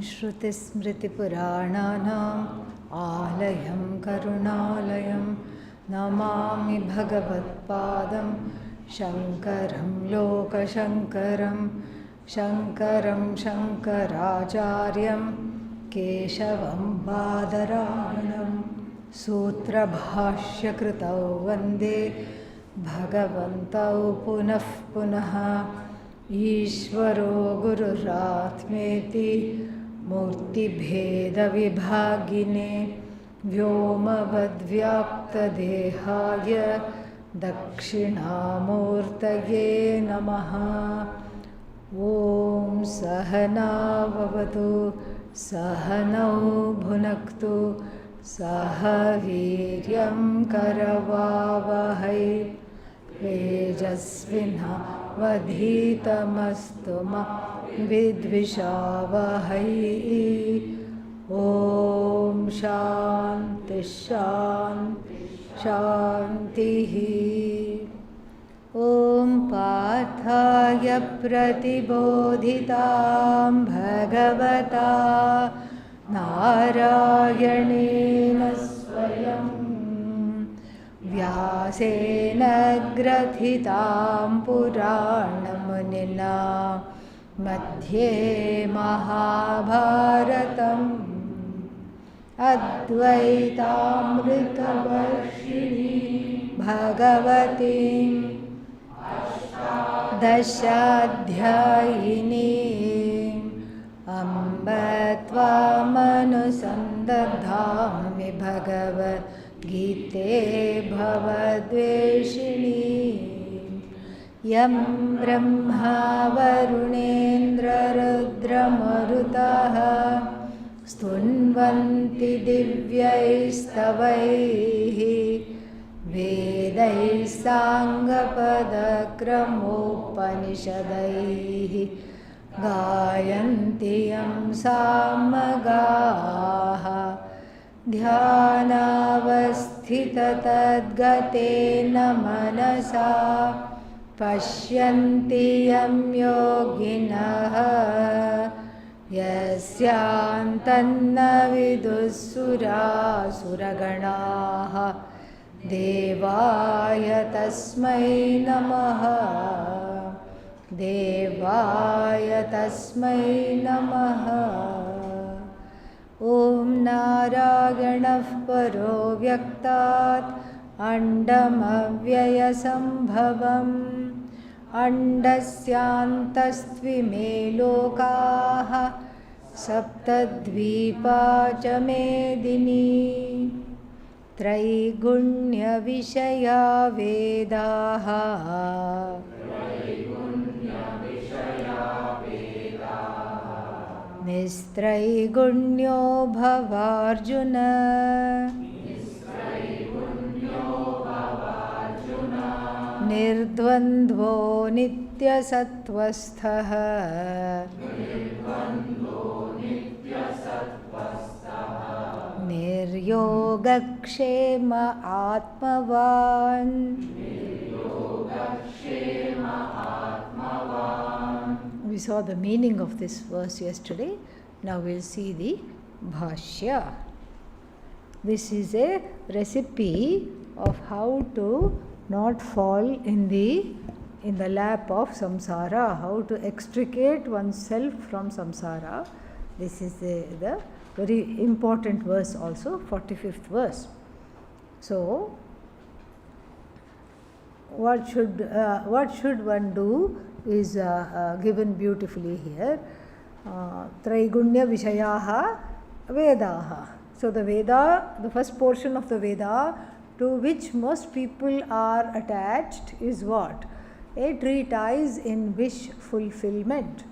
श्रुतिस्मृतिपुराणानाम् आलयं करुणालयं नमामि भगवत्पादं शङ्करं लोकशङ्करं शङ्करं शङ्कराचार्यं केशवं बादरायणं सूत्रभाष्यकृतौ वन्दे भगवन्तौ पुनः पुनः ईश्वरो गुरुरात्मेति मूर्तिभेदविभागिने व्योमवद्व्याप्तदेहाय दक्षिणामूर्तये नमः। ॐ सहना भवतु सहनौ भुनक्तु सह वीर्यं करवावहै तेजस्विनावधीतमस्तु मा विद्विषावहै। ॐ शान्ति शान्ति शान्तिः। ॐ पार्थाय प्रतिबोधितां भगवता नारायणेन स्वयं व्यासेन ग्रथितां पुराणमुनिना मध्ये महाभारतम् अद्वैतामृतवर्षिणी भगवतीं दशाध्यायिनीम् अम्ब त्वामनुसन्दधामि भगवद्गीते भवद्वेषिणी। यं ब्रह्मा वरुणेन्द्ररुद्रमरुतः स्तुन्वन्ति दिव्यैस्तवैः वेदैः साङ्गपदक्रमोपनिषदैः गायन्ति यं सामगाः ध्यानावस्थिततद्गतेन मनसा पश्यन्ति यं योगिनः यस्यान्तन्न विदुःसुरासुरगणाः देवाय तस्मै नमः देवाय तस्मै नमः। ॐ नारायणः परो व्यक्तात् अण्डमव्ययसम्भवम् अण्डस्यान्तस्त्विमे लोकाः सप्तद्वीपा च मेदिनी त्रैगुण्यविषया वेदाः निस्त्रैगुण्यो भवार्जुन निर्द्वन्द्वो नित्यसत्त्वस्थः निर्योगक्षेम आत्मवान्। We saw the meaning of this verse yesterday. Now we'll see the Bhashya. This is a recipe of how to not fall in the lap of samsara, how to extricate oneself from samsara. This is the very important verse also, 45th verse. So, what should one do is given beautifully here. Traigunya Vishayaha Vedaha. So the Veda, the first portion of the Veda to which most people are attached is what? A treatise in wish fulfillment.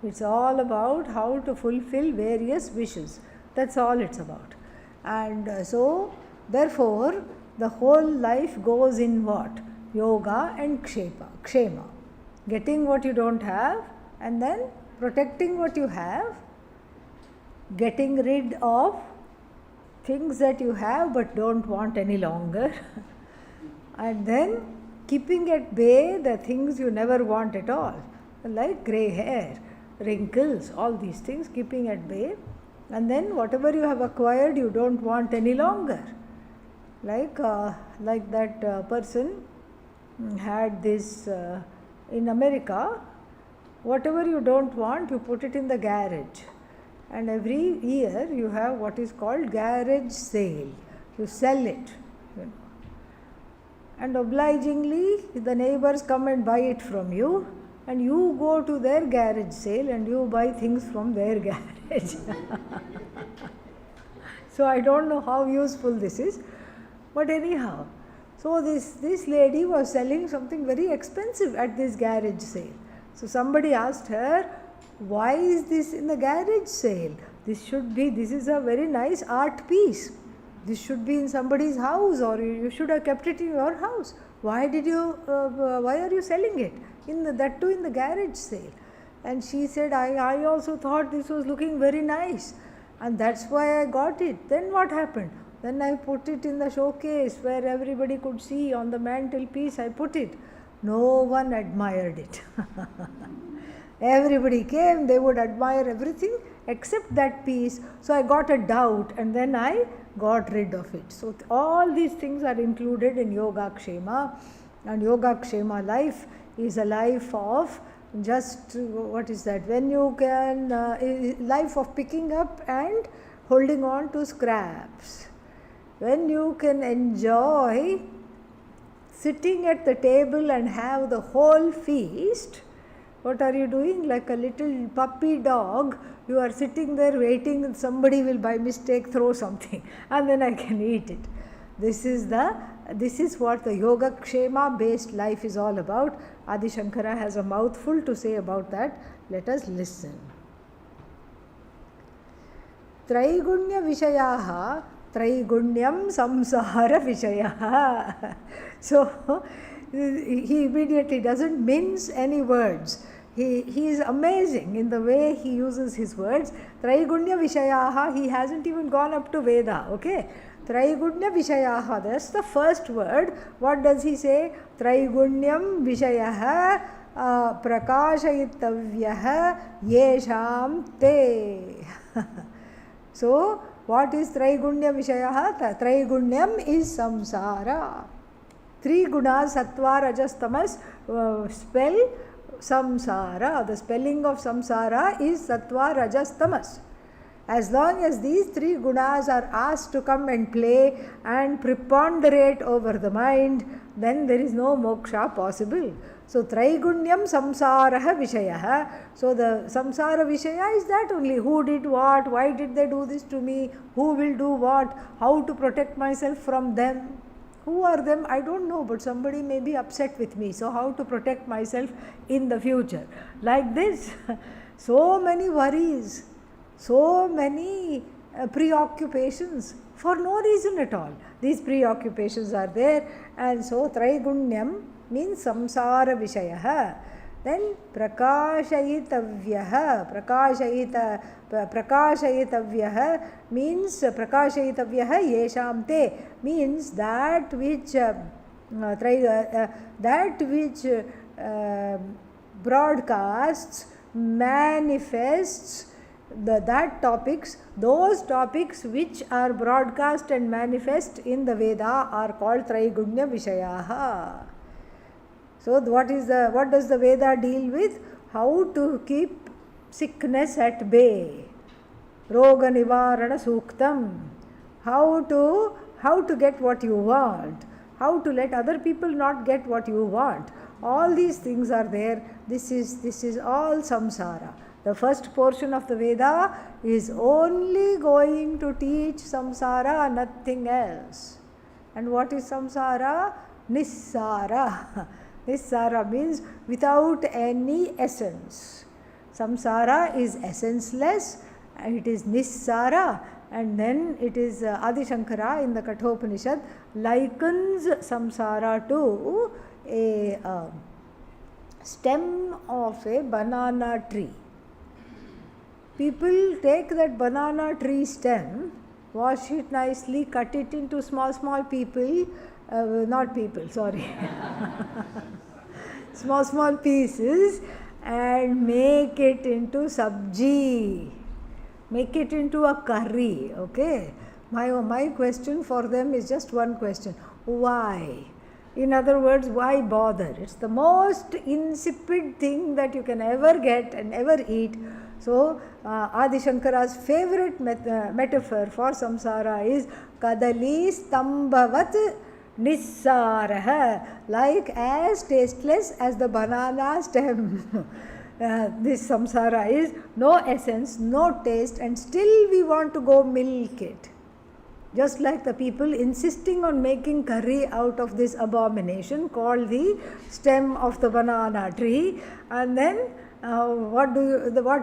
It's all about how to fulfill various wishes. That's all it's about. And so therefore the whole life goes in what? Yoga and Kshema. Getting what you don't have and then protecting what you have, getting rid of things that you have but don't want any longer, and then keeping at bay the things you never want at all, like grey hair, wrinkles, all these things, keeping at bay. And then whatever you have acquired, you don't want any longer. Like that person had this in America. Whatever you don't want, you put it in the garage. And every year you have what is called garage sale. You sell it. And obligingly, the neighbors come and buy it from you. And you go to their garage sale and you buy things from their garage. So I don't know how useful this is. But anyhow, so this lady was selling something very expensive at this garage sale. So somebody asked her, why is this in the garage sale? This is a very nice art piece. This should be in somebody's house, or you should have kept it in your house. Why are you selling it? That too in the garage sale. And she said, I also thought this was looking very nice. And that's why I got it. Then what happened? Then I put it in the showcase where everybody could see. On the mantelpiece I put it. No one admired it. Everybody came, they would admire everything except that piece. So I got a doubt and then I got rid of it. So all these things are included in Yogakshema. And Yogakshema life is a life of just, what is that? When you can, life of picking up and holding on to scraps. When you can enjoy sitting at the table and have the whole feast. What are you doing? Like a little puppy dog, you are sitting there waiting that somebody will by mistake throw something and then I can eat it. This is what the Yogakshema based life is all about. Adi Shankara has a mouthful to say about that. Let us listen. Traigunya Vishayaha Traigunyam Samsara Vishayaha. So he immediately doesn't mince any words. He is amazing in the way he uses his words. Traigunya Vishayaha, he hasn't even gone up to Veda, okay? Traigunya Vishayaha, that's the first word. What does he say? Traigunyam Vishayaha Prakashayitavyah Yesham Te. So, what is Traigunya Vishayaha? Traigunyam is samsara. Three gunas, sattva, rajas, tamas, spell samsara. The spelling of samsara is sattva, rajas, tamas. As long as these three gunas are asked to come and play and preponderate over the mind, then there is no moksha possible. So, Traigunyam samsaraha vishayaha. So, the samsara vishaya is that only. Who did what? Why did they do this to me? Who will do what? How to protect myself from them? Who are them? I don't know, but somebody may be upset with me. So, how to protect myself in the future? Like this, so many worries, so many preoccupations for no reason at all. These preoccupations are there, and so Traigunyam means samsara vishayaha. Then prakashayitavyah, prakashayitavyah means prakashayitavyah yesham te, means that which broadcasts, manifests that topics, those topics which are broadcast and manifest in the Veda are called Traigunya Vishayaha. So what does the Veda deal with? How to keep sickness at bay. Roga Nivarana Suktam. How to get what you want. How to let other people not get what you want. All these things are there. This is all samsara. The first portion of the Veda is only going to teach samsara, nothing else. And what is samsara? Nissara. Nissara means without any essence. Samsara is essenceless, and it is Nissara, and then it is Adi Shankara in the Kathopanishad likens samsara to a stem of a banana tree. People take that banana tree stem, wash it nicely, cut it into small small pieces, and make it into sabji, make it into a curry. Okay, my question for them is just one question: why? In other words, why bother? It's the most insipid thing that you can ever get and ever eat. So Adi Shankara's favorite metaphor for samsara is kadali stambhavat nissaraha, like as tasteless as the banana stem. This samsara is no essence, no taste, and still we want to go milk it. Just like the people insisting on making curry out of this abomination called the stem of the banana tree, and then what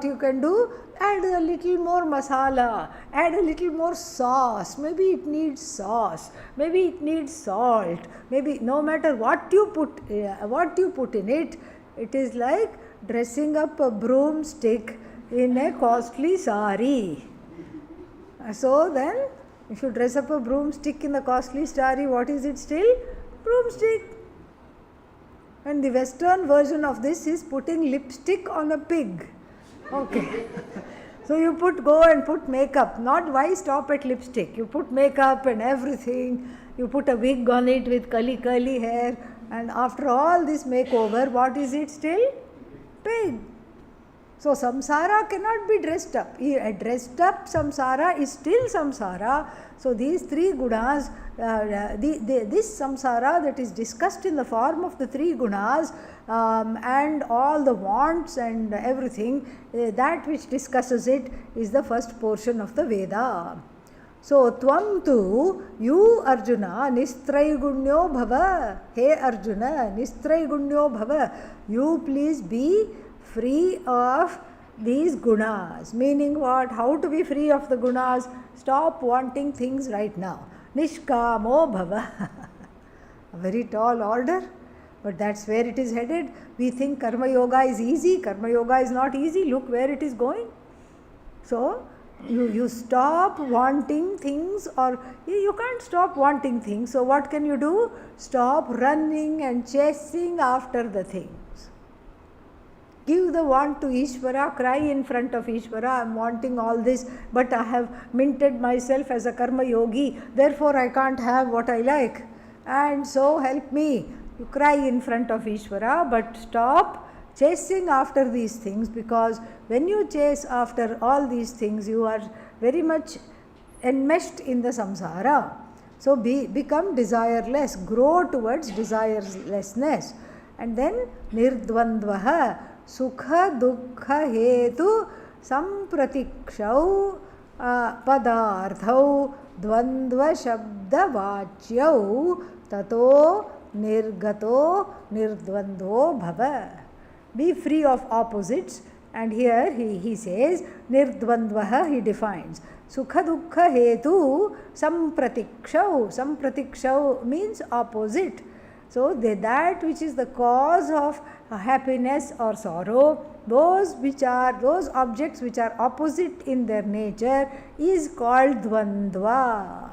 you can do? Add a little more masala, add a little more sauce. Maybe it needs sauce, maybe it needs salt, maybe no matter what you put in it, it is like dressing up a broomstick in a costly sari. So then, if you dress up a broomstick in the costly sari, what is it still? Broomstick. And the Western version of this is putting lipstick on a pig. Okay. So you go and put makeup. Not why stop at lipstick. You put makeup and everything. You put a wig on it with curly hair. And after all this makeover, what is it still? Pig. So samsara cannot be dressed up. A dressed up samsara is still samsara. So these three gunas, this samsara that is discussed in the form of the three gunas, and all the wants and everything, that which discusses it is the first portion of the Veda. So tvam tu, you Arjuna, nistraigunnyo bhava. Hey Arjuna, nistraigunnyo bhava. You please be free of these gunas. Meaning what? How to be free of the gunas? Stop wanting things right now. Nishkamo bhava. A very tall order, but that's where it is headed. We think karma yoga is easy. Karma yoga is not easy. Look where it is going. So you stop wanting things, or you can't stop wanting things. So what can you do? Stop running and chasing after the things. Give the want to Ishvara, cry in front of Ishvara, I am wanting all this, but I have minted myself as a karma yogi, therefore I can't have what I like. And so help me. You cry in front of Ishvara, but stop chasing after these things, because when you chase after all these things, you are very much enmeshed in the samsara. So become desireless, grow towards desirelessness. And then nirdvandvaha, sukha dukkha hetu sampratikshau padarthau dvandva shabda vachyau tato nirgato nirdvandvo bhava. Be free of opposites. And here he says nirdvandvaha, he defines sukha dukkha hetu sampratikshau. Sampratikshau means opposite. So that which is the cause of happiness or sorrow, those objects which are opposite in their nature is called dvandva.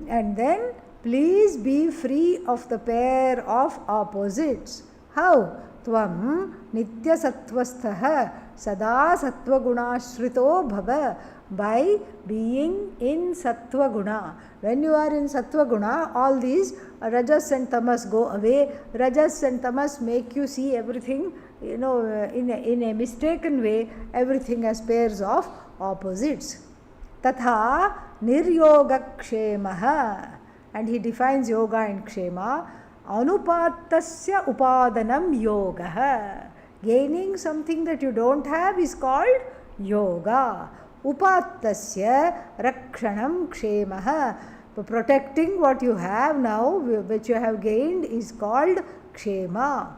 And then please be free of the pair of opposites. How? Tvam nitya sattvastha sada sattva gunashrito bhava. By being in sattva guna. When you are in sattva guna, all these rajas and tamas go away. Rajas and tamas make you see everything, in a mistaken way, everything as pairs of opposites. Tatha niryoga kshemaha. And he defines yoga and kshema. Anupatasya upadanam yoga. Gaining something that you don't have is called yoga. Upattasya rakshanam kshemaha. Protecting what you have now, which you have gained, is called kshema.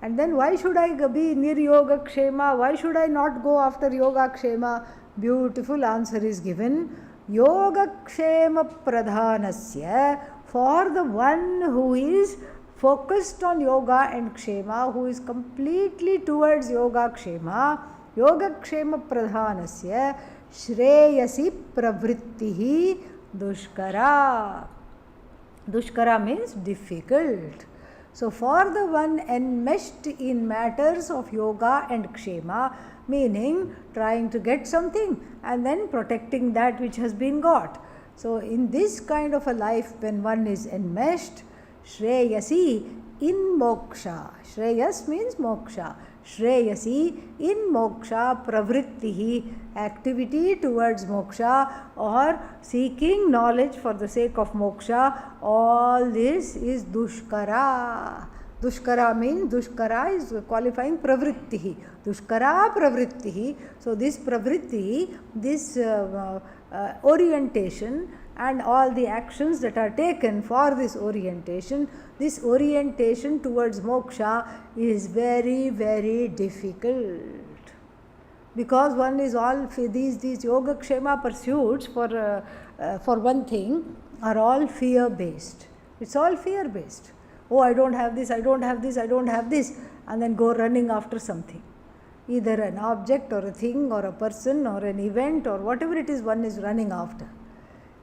And then why should I be near yoga kshema? Why should I not go after yoga kshema? Beautiful answer is given. Yoga kshema pradhanasya, for the one who is focused on yoga and kshema, who is completely towards yoga kshema, yoga kshema pradhanasya shreyasi pravrittihi dushkara. Dushkara means difficult. So for the one enmeshed in matters of yoga and kshema, meaning trying to get something and then protecting that which has been got. So in this kind of a life, when one is enmeshed, Shreyasi in moksha. Shreyas means moksha. Shreyasi in moksha pravrittihi, activity towards moksha or seeking knowledge for the sake of moksha. All this is dushkara. Dushkara means, dushkara is qualifying pravrittihi. Dushkara pravrittihi. So this pravritti, this orientation and all the actions that are taken for this orientation towards moksha is very, very difficult. Because one is all, these yoga kshema pursuits for one thing are all fear based. It's all fear based. Oh, I don't have this, I don't have this, I don't have this, and then go running after something. Either an object or a thing or a person or an event or whatever it is one is running after.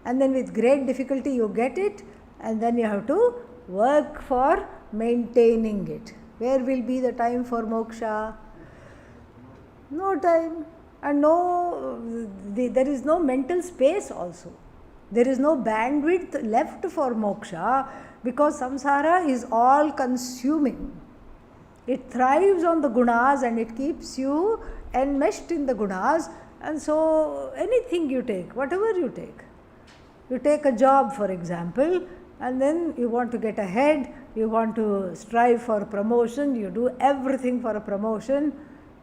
And then with great difficulty you get it, and then you have to work for maintaining it. Where will be the time for moksha? No time. And there is no mental space also. There is no bandwidth left for moksha, because samsara is all consuming. It thrives on the gunas and it keeps you enmeshed in the gunas. And so anything you take, whatever you take a job for example, and then you want to get ahead, you want to strive for promotion, you do everything for a promotion,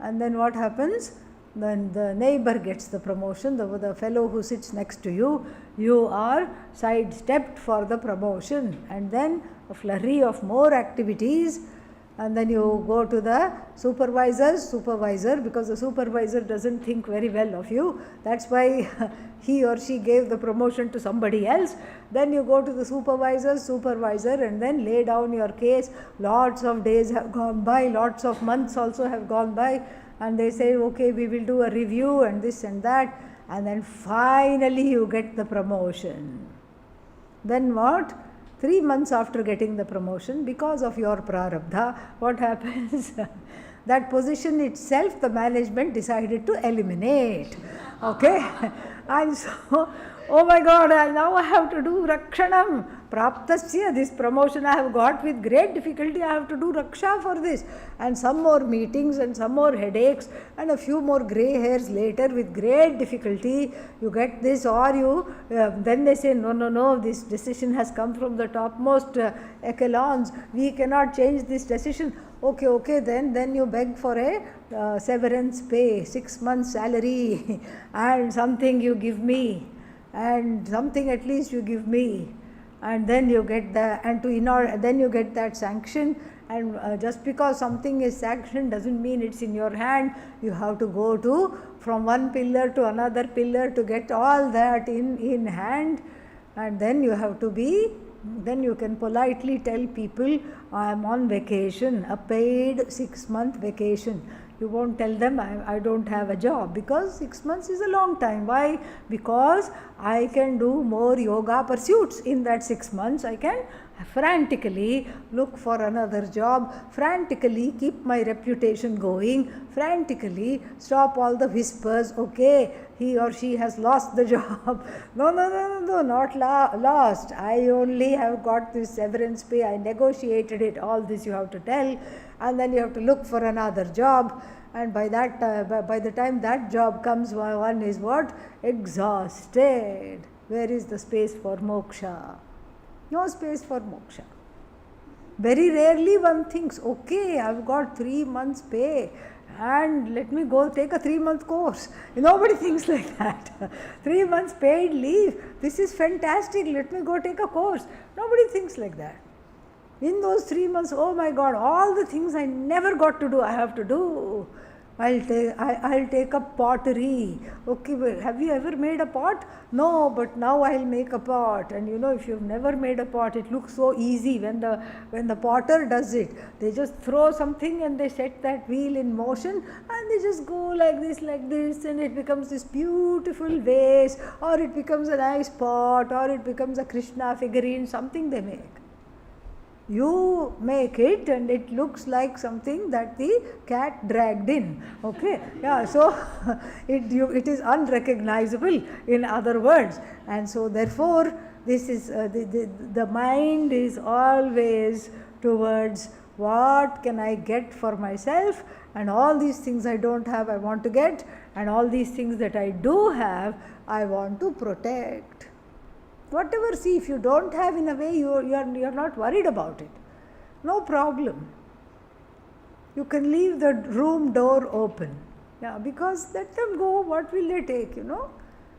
and then what happens? Then the neighbor gets the promotion, the fellow who sits next to you, you are sidestepped for the promotion, and then a flurry of more activities. And then you go to the supervisor, because the supervisor doesn't think very well of you. That's why he or she gave the promotion to somebody else. Then you go to the supervisor and then lay down your case. Lots of days have gone by, lots of months also have gone by, and they say, okay, we will do a review and this and that, and then finally you get the promotion. Then what? 3 months after getting the promotion, because of your prarabdha, what happens? That position itself the management decided to eliminate. Okay? And so, oh my God, now I have to do rakshanam. Praptasya, this promotion I have got with great difficulty, I have to do raksha for this. And some more meetings and some more headaches and a few more grey hairs later with great difficulty, you get this, or you, then they say, no, this decision has come from the topmost echelons. We cannot change this decision. Okay, then you beg for a severance pay, 6 months salary and something you give me, and something at least you give me. And then you get then you get that sanction, and just because something is sanctioned doesn't mean it's in your hand. You have to go from one pillar to another pillar to get all that in hand, and then you have to then you can politely tell people, I am on vacation, a paid 6-month vacation. You won't tell them I don't have a job, because 6 months is a long time. Why? Because I can do more yoga pursuits in that 6 months. I can frantically look for another job, frantically keep my reputation going, frantically stop all the whispers, okay, he or she has lost the job. No, not lost. I only have got this severance pay, I negotiated it, all this you have to tell, and then you have to look for another job. And by the time that job comes, one is what? Exhausted. Where is the space for moksha? No space for moksha. Very rarely one thinks, okay, I've got 3 months pay and let me go take a 3-month course. Nobody thinks like that. 3 months paid leave, this is fantastic, let me go take a course. Nobody thinks like that. In those 3 months, oh my God, all the things I never got to do, I have to do. I'll take up pottery. Okay, well, have you ever made a pot? No, but now I'll make a pot. And if you've never made a pot, it looks so easy when the potter does it. They just throw something and they set that wheel in motion and they just go like this, and it becomes this beautiful vase, or it becomes a nice pot, or it becomes a Krishna figurine, something they make. You make it and it looks like something that the cat dragged in. Okay, yeah, so it is unrecognizable, in other words. And so therefore this is the mind is always towards what can I get for myself, and all these things I don't have I want to get, and all these things that I do have I want to protect. Whatever, see, if you don't have, in a way you are not worried about it, no problem. You can leave the room door open, yeah, because let them go, what will they take,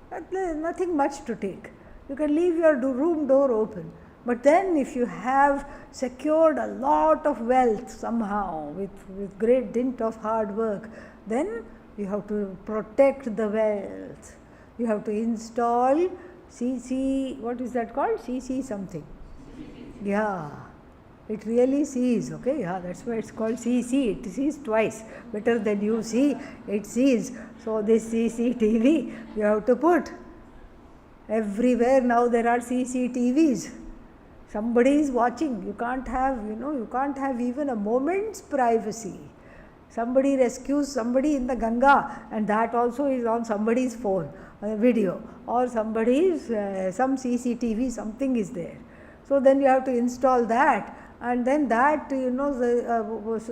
nothing much to take. You can leave your room door open. But then if you have secured a lot of wealth somehow with great dint of hard work, then you have to protect the wealth. You have to install CC, what is that called? CC something. Yeah, it really sees, okay, yeah, that's why it's called CC, it sees twice, better than you see, it sees. So this CCTV, you have to put everywhere. Now there are CCTVs. Somebody is watching. You can't have, you can't have even a moment's privacy. Somebody rescues somebody in the Ganga, and that also is on somebody's phone, video, or somebody's, some CCTV, something is there. So then you have to install that, and then that,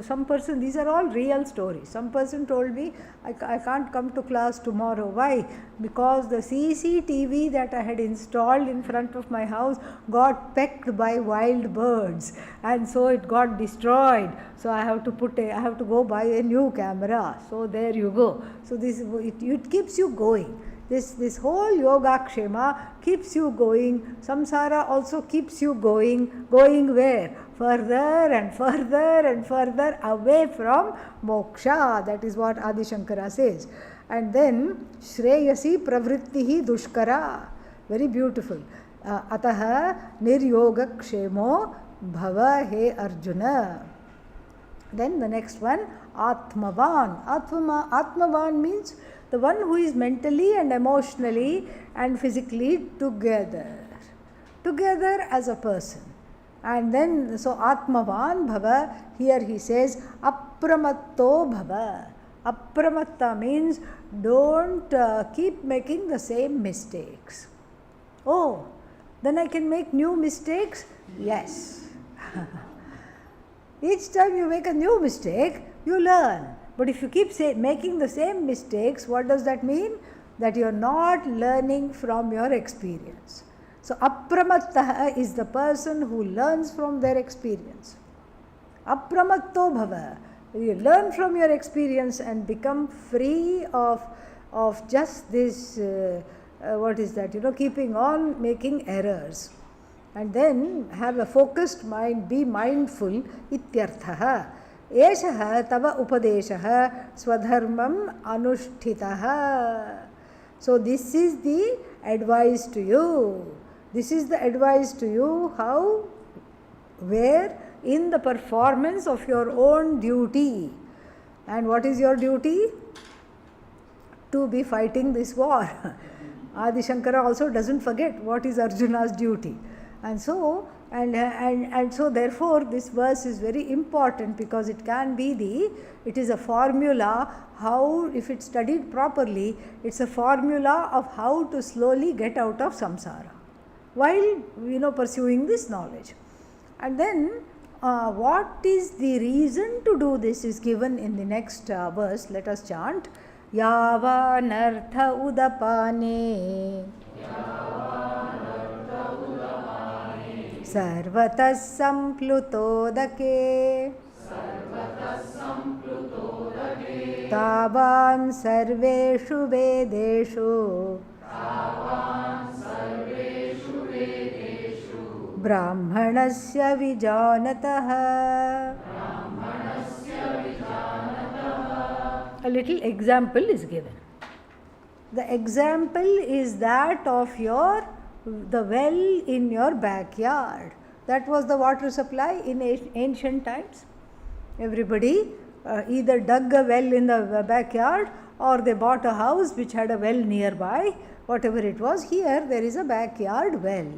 some person, these are all real stories. Some person told me, I can't come to class tomorrow. Why? Because the CCTV that I had installed in front of my house got pecked by wild birds, and so it got destroyed. So I have to go buy a new camera. So there you go. So this, it keeps you going. This whole Yogakshema keeps you going. Samsara also keeps you going. Going where? Further and further and further away from moksha. That is what Adi Shankara says. And then Shreyasi pravrittihi dushkara. Very beautiful. Ataha niryogakshemo bhava he Arjuna. Then the next one, Atmavan. Atmavan means the one who is mentally and emotionally and physically together as a person. And then, so Atmavan bhava, here he says, Apramatto bhava. Apramatta means don't keep making the same mistakes. Oh, then I can make new mistakes? Yes. Each time you make a new mistake, you learn. But if you keep making the same mistakes, what does that mean? That you are not learning from your experience. So, apramattah is the person who learns from their experience. Apramatto bhava. You learn from your experience and become free of just this, keeping on making errors. And then have a focused mind, be mindful, ityarthaha. Eshaha tava upadeshaha swadharmam anushtitaha. So this is the advice to you. This is the advice to you how, where, in the performance of your own duty. And what is your duty? To be fighting this war. Adi Shankara also doesn't forget what is Arjuna's duty. And so, and so therefore this verse is very important, because it can be it is a formula how, if it's studied properly, it's a formula of how to slowly get out of samsara while pursuing this knowledge. And then what is the reason to do this is given in the next verse. Let us chant. Yavanartha udapane sarvatah samplutodake tavan sarveshu vedeshu brahmanasya vijanatah. A little example is given. The example is that of the well in your backyard. That was the water supply in ancient times. Everybody either dug a well in the backyard, or they bought a house which had a well nearby. Whatever it was, here there is a backyard well.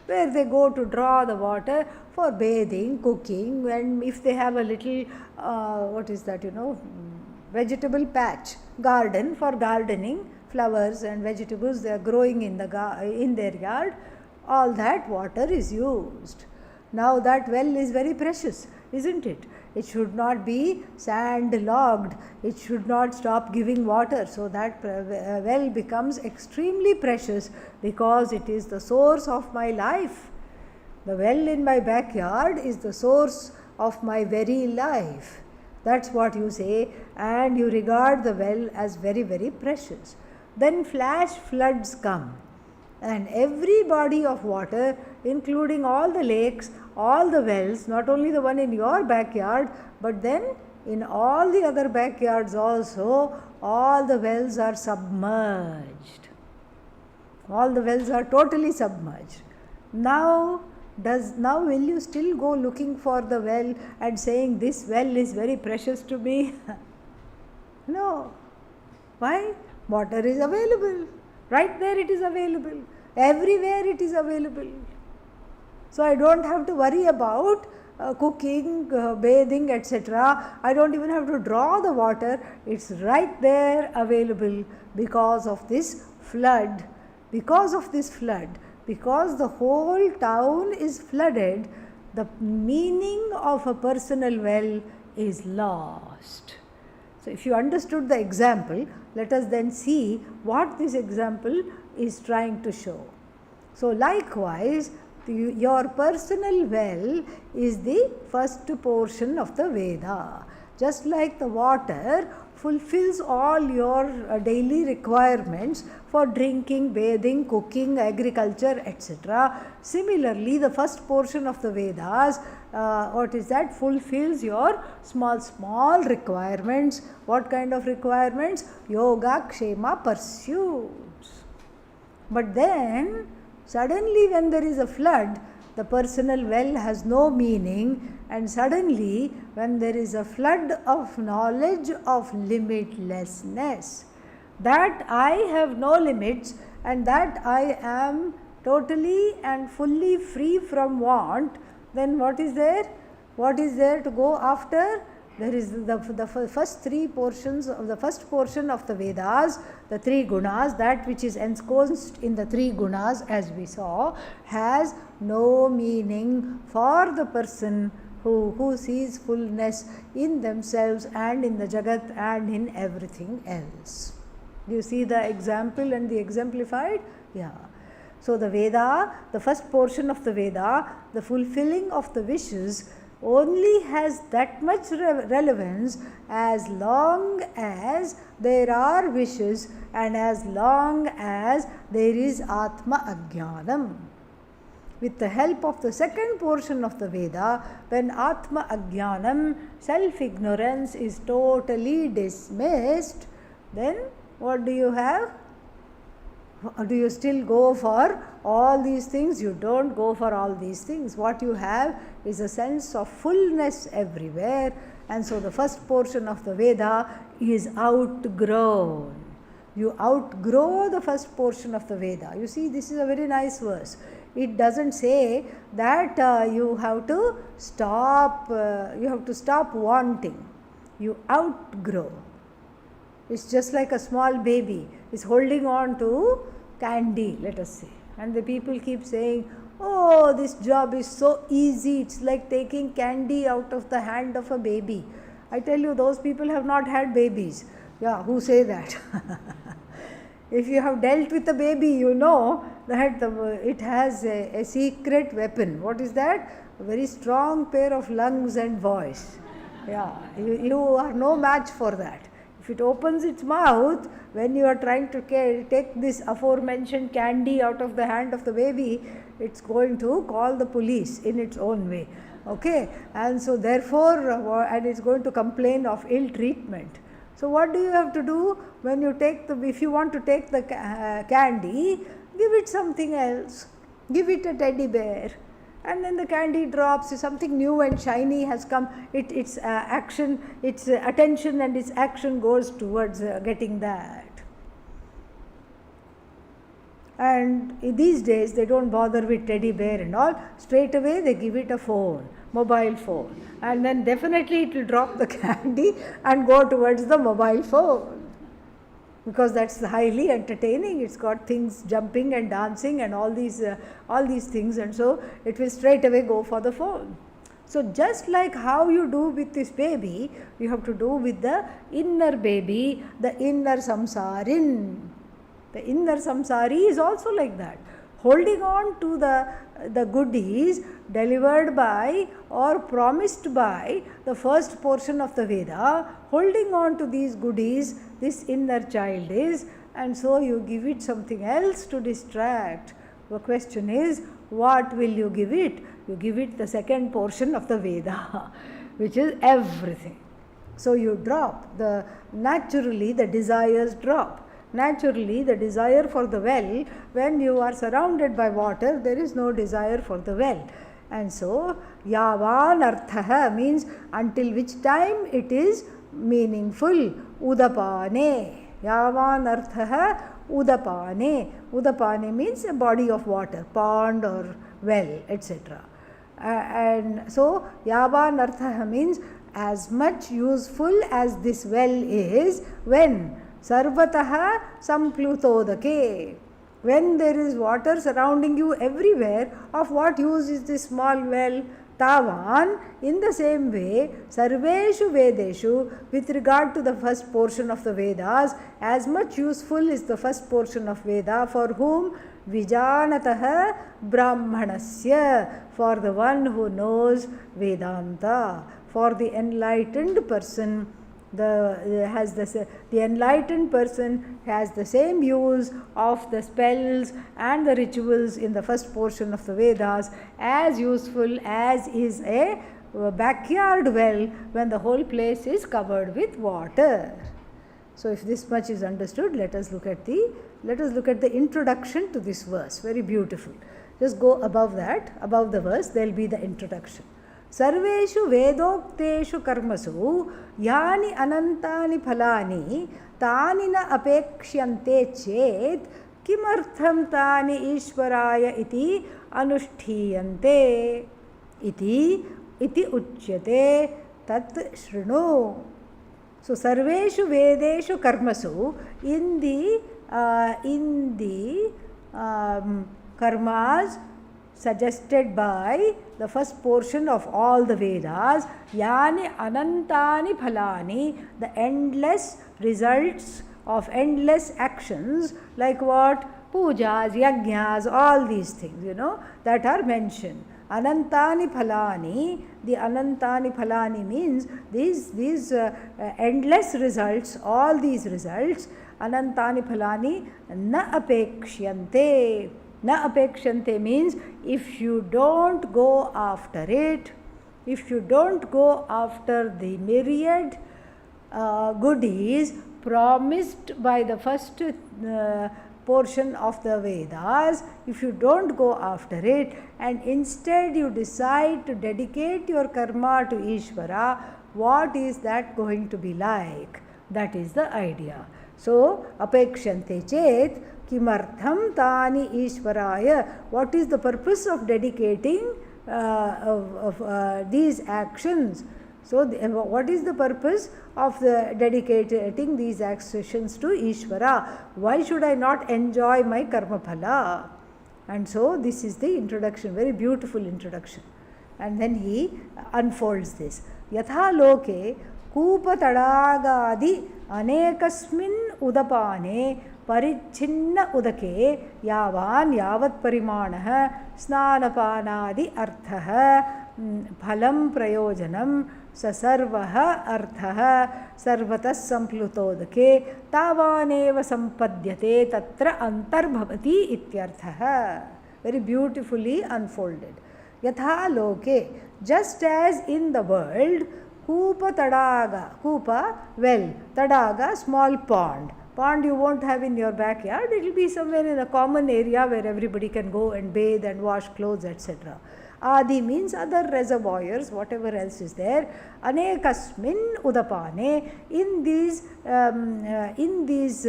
where they go to draw the water for bathing, cooking, and if they have a little, vegetable patch, garden for gardening, flowers and vegetables they are growing in their yard, all that water is used. Now that well is very precious, isn't it? It should not be sand-logged. It should not stop giving water. So that well becomes extremely precious because it is the source of my life. The well in my backyard is the source of my very life. That's what you say, and you regard the well as very, very precious. Then flash floods come, and every body of water, including all the lakes, all the wells, not only the one in your backyard, but then in all the other backyards also, all the wells are submerged. All the wells are totally submerged. Now will you still go looking for the well and saying this well is very precious to me? No. Why? Water is available. Right there it is available. Everywhere it is available. So I don't have to worry about cooking, bathing, etc. I don't even have to draw the water. It's right there available because of this flood. Because of this flood, because the whole town is flooded, the meaning of a personal well is lost. So if you understood the example, let us then see what this example is trying to show. So likewise, your personal well is the first portion of the Veda. Just like the water fulfills all your daily requirements for drinking, bathing, cooking, agriculture, etc. Similarly, the first portion of the Vedas, fulfills your small requirements. What kind of requirements? Yoga, Kshema, pursuits. But then, suddenly when there is a flood, the personal well has no meaning, and suddenly when there is a flood of knowledge of limitlessness, that I have no limits and that I am totally and fully free from want, then what is there? What is there to go after? There is the first three portions of the first portion of the Vedas, the three gunas, that which is ensconced in the three gunas as we saw, has no meaning for the person who sees fullness in themselves and in the Jagat and in everything else. Do you see the example and the exemplified? Yeah. So the Veda, the first portion of the Veda, the fulfilling of the wishes, only has that much relevance as long as there are wishes and as long as there is Atma Ajnanam. With the help of the second portion of the Veda, when Atma Ajnanam, self-ignorance, is totally dismissed, then what do you have? Do you still go for all these things? You don't go for all these things. What you have is a sense of fullness everywhere, and so the first portion of the Veda is outgrown. You outgrow the first portion of the Veda. You see, this is a very nice verse. It doesn't say that you have to stop wanting. You outgrow. It's just like a small baby is holding on to candy, let us say. And the people keep saying, oh, this job is so easy. It's like taking candy out of the hand of a baby. I tell you, those people have not had babies. Yeah, who say that? If you have dealt with a baby, you know that it has a secret weapon. What is that? A very strong pair of lungs and voice. Yeah, you are no match for that. If it opens its mouth when you are trying to take this aforementioned candy out of the hand of the baby, it's going to call the police in its own way. Okay, and so therefore, and it's going to complain of ill treatment. So what do you have to do when you if you want to take the candy, give it something else. Give it a teddy bear. And then the candy drops, something new and shiny has come, its action, its attention and its action goes towards getting that. And these days they don't bother with teddy bear and all. Straight away they give it a phone, mobile phone, and then definitely it will drop the candy and go towards the mobile phone, because that's highly entertaining. It's got things jumping and dancing and all these things, and so it will straight away go for the phone. So just like how you do with this baby, you have to do with the inner baby, the inner samsarin. The inner samsari is also like that, holding on to the goodies delivered by or promised by the first portion of the Veda, holding on to these goodies, this inner child is, and so you give it something else to distract. The question is, what will you give it? You give it the second portion of the Veda, which is everything. So you drop, naturally the desires drop. Naturally, the desire for the well, when you are surrounded by water, there is no desire for the well. And so, yavan arthaha means until which time it is meaningful. Udapane. Yavan arthaha udapane. Udapane means a body of water, pond or well, etc. And so, yavan arthaha means as much useful as this well is, when sarvataha samplutodake. When there is water surrounding you everywhere, of what use is this small well? Tavan, in the same way, sarveshu vedeshu, with regard to the first portion of the Vedas, as much useful is the first portion of Veda for whom? Vijanataha brahmanasya, for the one who knows Vedanta, for the enlightened person. The enlightened person has the same use of the spells and the rituals in the first portion of the Vedas as useful as is a backyard well when the whole place is covered with water. So if this much is understood, let us look at the introduction to this verse. Very beautiful. Just go above that, above the verse, there will be the introduction. Sarveshu vedokteshu karmasu yani anantani phalani tani na apekshante chet kimartham tani ishvaraya iti anushtiyante iti uchyate tat shrinu. So sarveshu vedeshu karmasu, in the karmas suggested by the first portion of all the Vedas, yani anantani phalani, the endless results of endless actions, like what? Pujas, yajnas, all these things, that are mentioned. Anantani phalani, the anantani phalani means these endless results, all these results, anantani phalani na apekshante. Na apekshante means if you don't go after it, if you don't go after the myriad goodies promised by the first portion of the Vedas, if you don't go after it and instead you decide to dedicate your karma to Ishvara, what is that going to be like? That is the idea. So, apekshante chet kimartham tani ishvaraya. What is the purpose of dedicating these actions? So, what is the purpose of dedicating these actions to Ishvara? Why should I not enjoy my karma phala? And so, this is the introduction, very beautiful introduction. And then he unfolds this. Yatha loke koopa tadagadi anekasmin udapane परिच्छिन्न उदके यावान यावत् परिमाणः स्नानपानादि अर्थः फलं प्रयोजनं ससर्वः अर्थः सर्वतः संप्लुतोदके तावानेव संपद्यते तत्र अंतर्भवति इत्यर्थः. Very beautifully unfolded. Yatha loke, just as in the world, koopa tadaga, koopa well, tadaga small pond. Pond you won't have in your backyard, it will be somewhere in a common area where everybody can go and bathe and wash clothes, etc. Adi means other reservoirs, whatever else is there. Anekasmin udapane, in these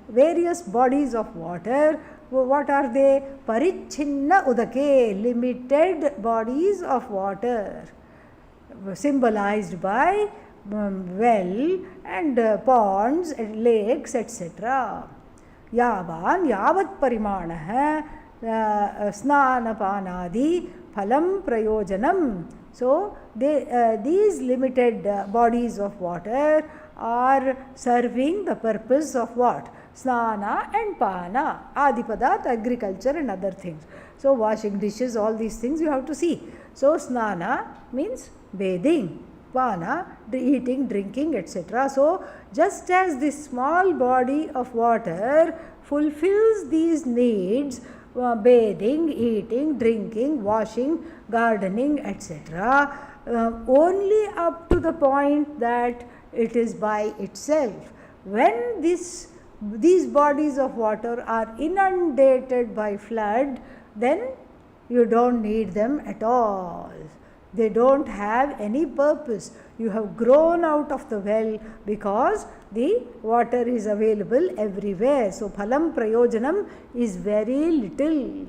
various bodies of water, what are they? Parichinna udake, limited bodies of water, symbolized by well and ponds and lakes, etc. Yavan yavat parimanah snanapanadi phalam prayojanam. So these limited bodies of water are serving the purpose of what? Snana and pana, adipadat, agriculture and other things. So washing dishes, all these things you have to see. So snana means bathing, pana, eating, drinking, etc. So just as this small body of water fulfills these needs, bathing, eating, drinking, washing, gardening, etc., only up to the point that it is by itself. When these bodies of water are inundated by flood, then you don't need them at all. They don't have any purpose. You have grown out of the well because the water is available everywhere. So phalam prayojanam is very little.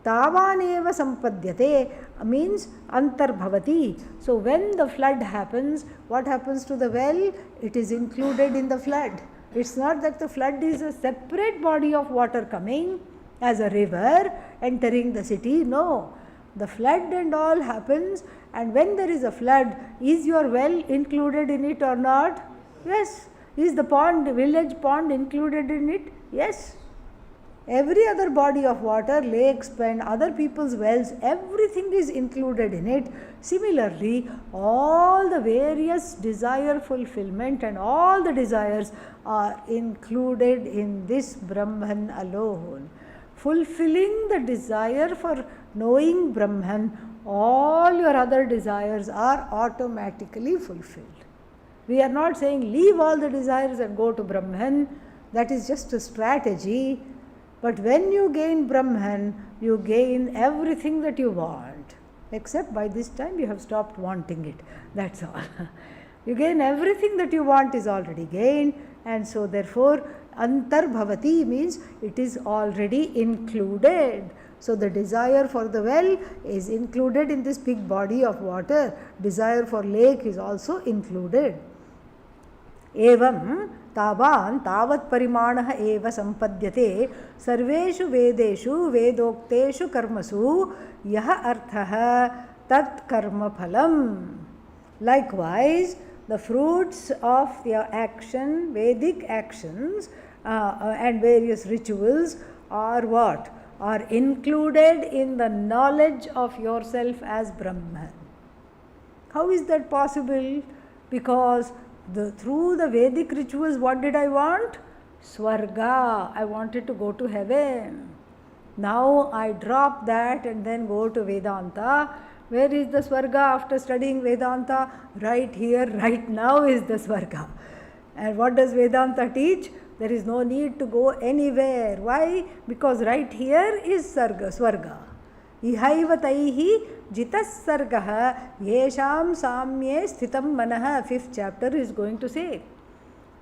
Tavaneva sampadyate means antarbhavati. So when the flood happens, what happens to the well? It is included in the flood. It's not that the flood is a separate body of water coming as a river entering the city. No. The flood and all happens, and when there is a flood, is your well included in it or not? Yes. Is the pond, village pond included in it? Yes. Every other body of water, lakes, and other people's wells, everything is included in it. Similarly, all the various desire fulfillment and all the desires are included in this Brahman alone. Fulfilling the desire for knowing Brahman, all your other desires are automatically fulfilled. We are not saying leave all the desires and go to Brahman. That is just a strategy. But when you gain Brahman, you gain everything that you want. Except by this time you have stopped wanting it. That's all. You gain everything that you want is already gained, and so therefore antarbhavati means it is already included. So the desire for the well is included in this big body of water. Desire for lake is also included. Evam tavan tavat parimanah eva sampadyate sarveshu vedeshu vedokteshu karmasu yah arthah tat karma phalam. Likewise, the fruits of your action, Vedic actions and various rituals are what? Are included in the knowledge of yourself as Brahman. How is that possible? Because through the Vedic rituals, what did I want? Swarga. I wanted to go to heaven. Now I drop that and then go to Vedanta. Where is the Swarga after studying Vedanta? Right here, right now is the Swarga. And what does Vedanta teach? There is no need to go anywhere. Why? Because right here is Swarga. Ihaiva taihi jitas sargaha yesham samye sthitam manaha. 5th chapter is going to say.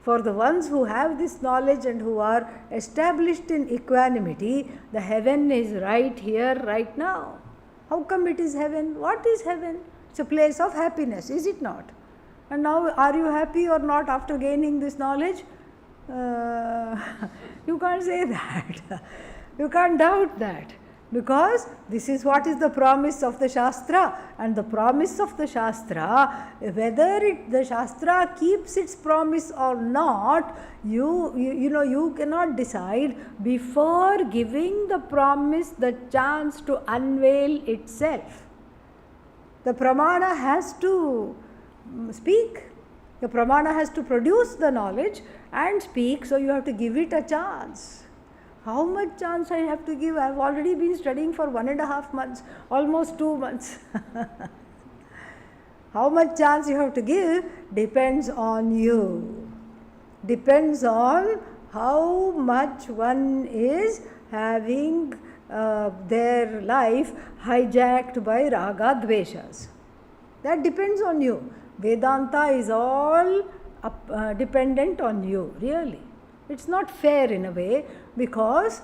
For the ones who have this knowledge and who are established in equanimity, the heaven is right here, right now. How come it is heaven? What is heaven? It's a place of happiness, is it not? And now, are you happy or not after gaining this knowledge? You can't say that. You can't doubt that. Because this is what is the promise of the Shastra. And the promise of the Shastra, whether the Shastra keeps its promise or not, you cannot decide before giving the promise the chance to unveil itself. The Pramana has to speak. The Pramana has to produce the knowledge and speak, so you have to give it a chance. How much chance I have to give? I have already been studying for 1.5 months, almost 2 months. How much chance you have to give depends on you. Depends on how much one is having their life hijacked by raga dveshas. That depends on you. Vedanta is all dependent on you, really. It's not fair in a way, because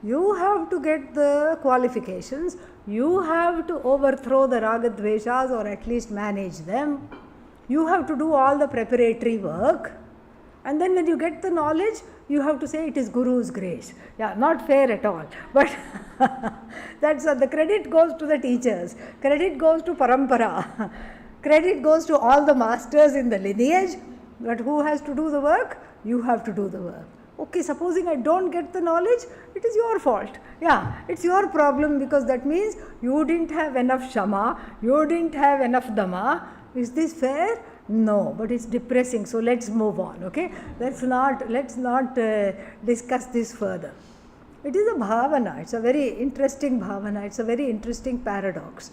You have to get the qualifications, you have to overthrow the ragadveshas or at least manage them, you have to do all the preparatory work, and then when you get the knowledge, you have to say it is Guru's grace. Yeah, not fair at all. But that's the credit goes to the teachers, credit goes to Parampara, credit goes to all the masters in the lineage. But who has to do the work? You have to do the work. Okay, supposing I don't get the knowledge, it is your fault. Yeah, it's your problem, because that means you didn't have enough Shama, you didn't have enough Dhamma. Is this fair? No, but it's depressing. So let's move on. Okay, let's not discuss this further. It is a bhavana. It's a very interesting bhavana. It's a very interesting paradox.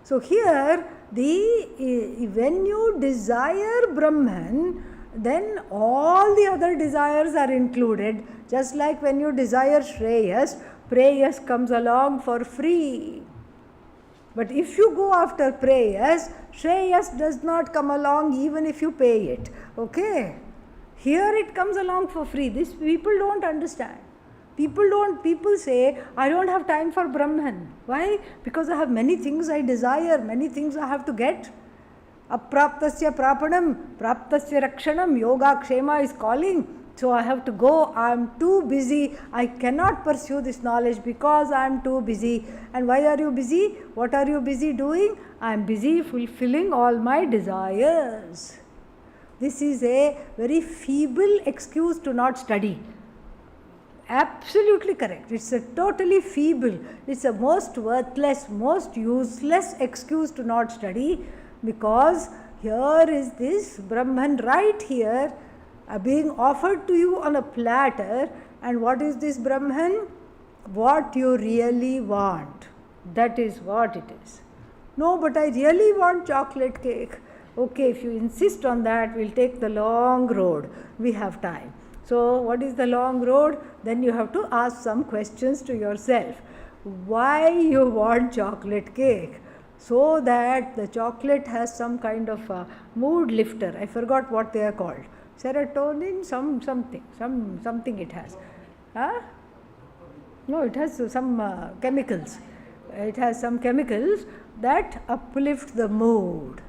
So here, when you desire Brahman, then all the other desires are included. Just like when you desire Shreyas, Preyas comes along for free. But if you go after Preyas, Shreyas does not come along even if you pay it. Okay? Here it comes along for free. This people don't understand. People say, I don't have time for Brahman. Why? Because I have many things I desire, many things I have to get. Apraptasya prapanam, praptasya rakshanam, yoga kshema is calling. So I have to go, I am too busy, I cannot pursue this knowledge because I am too busy. And why are you busy? What are you busy doing? I am busy fulfilling all my desires. This is a very feeble excuse to not study. Absolutely correct. It's a totally feeble, it's a most worthless, most useless excuse to not study, because here is this Brahman right here being offered to you on a platter. And what is this Brahman? What you really want. That is what it is. No, but I really want chocolate cake. Okay, if you insist on that, we'll take the long road. We have time. So what is the long road? Then you have to ask some questions to yourself. Why you want chocolate cake? So that the chocolate has some kind of a mood lifter. I forgot what they are called. Serotonin, something it has. Huh? No, it has some chemicals. It has some chemicals that uplift the mood.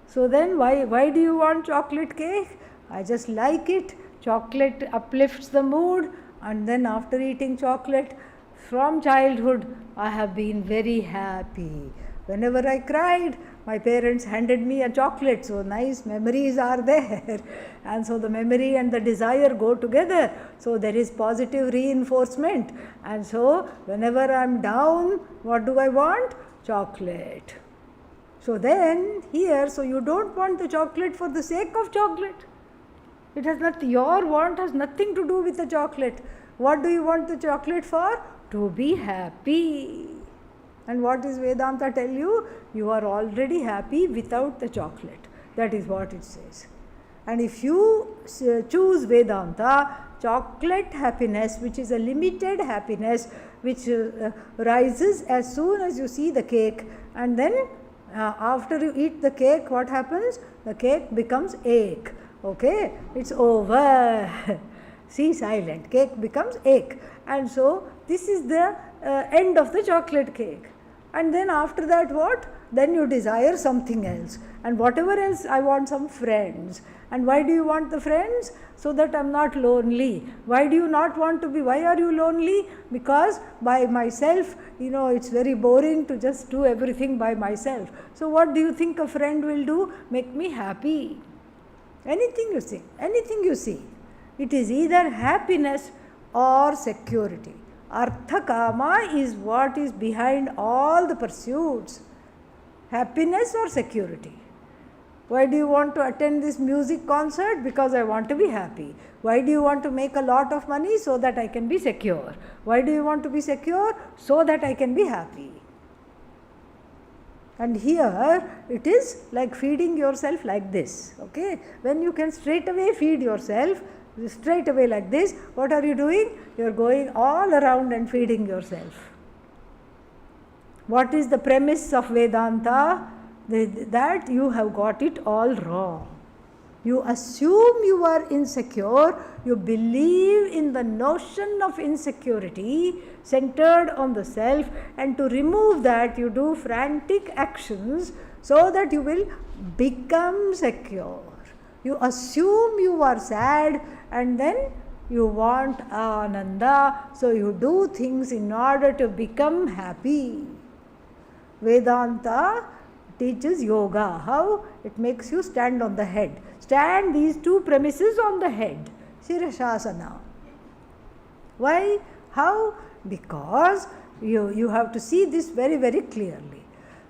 So then why do you want chocolate cake? I just like it. Chocolate uplifts the mood, and then after eating chocolate from childhood, I have been very happy. Whenever I cried, my parents handed me a chocolate, so nice memories are there. And so the memory and the desire go together. So there is positive reinforcement. And so whenever I am down, what do I want? Chocolate. So then here, so you don't want the chocolate for the sake of chocolate. It has nothing, your want has nothing to do with the chocolate. What do you want the chocolate for? To be happy. And what does Vedanta tell you? You are already happy without the chocolate. That is what it says. And if you choose Vedanta, chocolate happiness, which is a limited happiness, which rises as soon as you see the cake, and then after you eat the cake, what happens? The cake becomes ache. Okay, it's over. See, silent. Cake becomes ache. And so this is the end of the chocolate cake. And then after that what? Then you desire something else. And whatever else, I want some friends. And why do you want the friends? So that I'm not lonely. Why do you not want to be? Why are you lonely? Because by myself, it's very boring to just do everything by myself. So what do you think a friend will do? Make me happy. Anything you see, it is either happiness or security. Artha kama is what is behind all the pursuits. Happiness or security. Why do you want to attend this music concert? Because I want to be happy. Why do you want to make a lot of money? So that I can be secure. Why do you want to be secure? So that I can be happy. And here it is like feeding yourself like this. Okay, when you can straight away feed yourself, straight away like this, what are you doing? You are going all around and feeding yourself. What is the premise of Vedanta? That you have got it all wrong. You assume you are insecure, you believe in the notion of insecurity centered on the self, and to remove that, you do frantic actions so that you will become secure. You assume you are sad and then you want ananda, so you do things in order to become happy. Vedanta teaches yoga, how it makes you stand on the head. Stand these two premises on the head, Shirashasana. Why? How? Because you have to see this very, very clearly.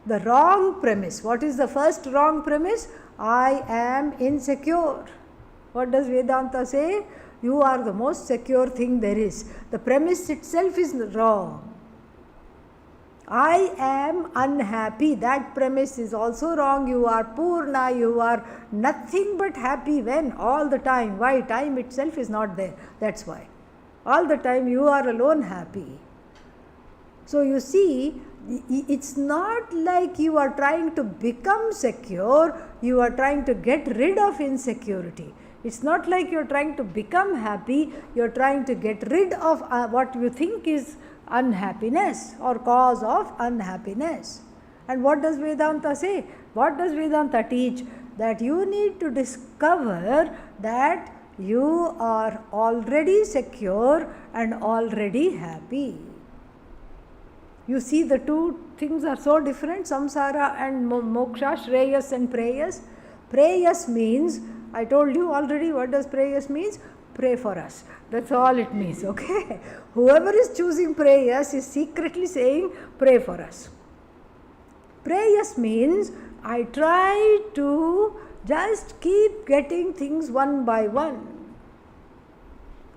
The wrong premise. What is the first wrong premise? I am insecure. What does Vedanta say? You are the most secure thing there is. The premise itself is wrong. I am unhappy. That premise is also wrong. You are Purna. You are nothing but happy when? All the time. Why? Time itself is not there. That's why. All the time you are alone happy. So you see, it's not like you are trying to become secure. You are trying to get rid of insecurity. It's not like you're trying to become happy. You're trying to get rid of what you think is unhappiness or cause of unhappiness. And what does Vedanta say? What does Vedanta teach? That you need to discover that you are already secure and already happy. You see, the two things are so different, samsara and moksha, shreyas and preyas. Preyas means, I told you already what does preyas means? Pray for us. That's all it means, okay? Whoever is choosing prayers is secretly saying, pray for us. Prayers means, I try to just keep getting things one by one.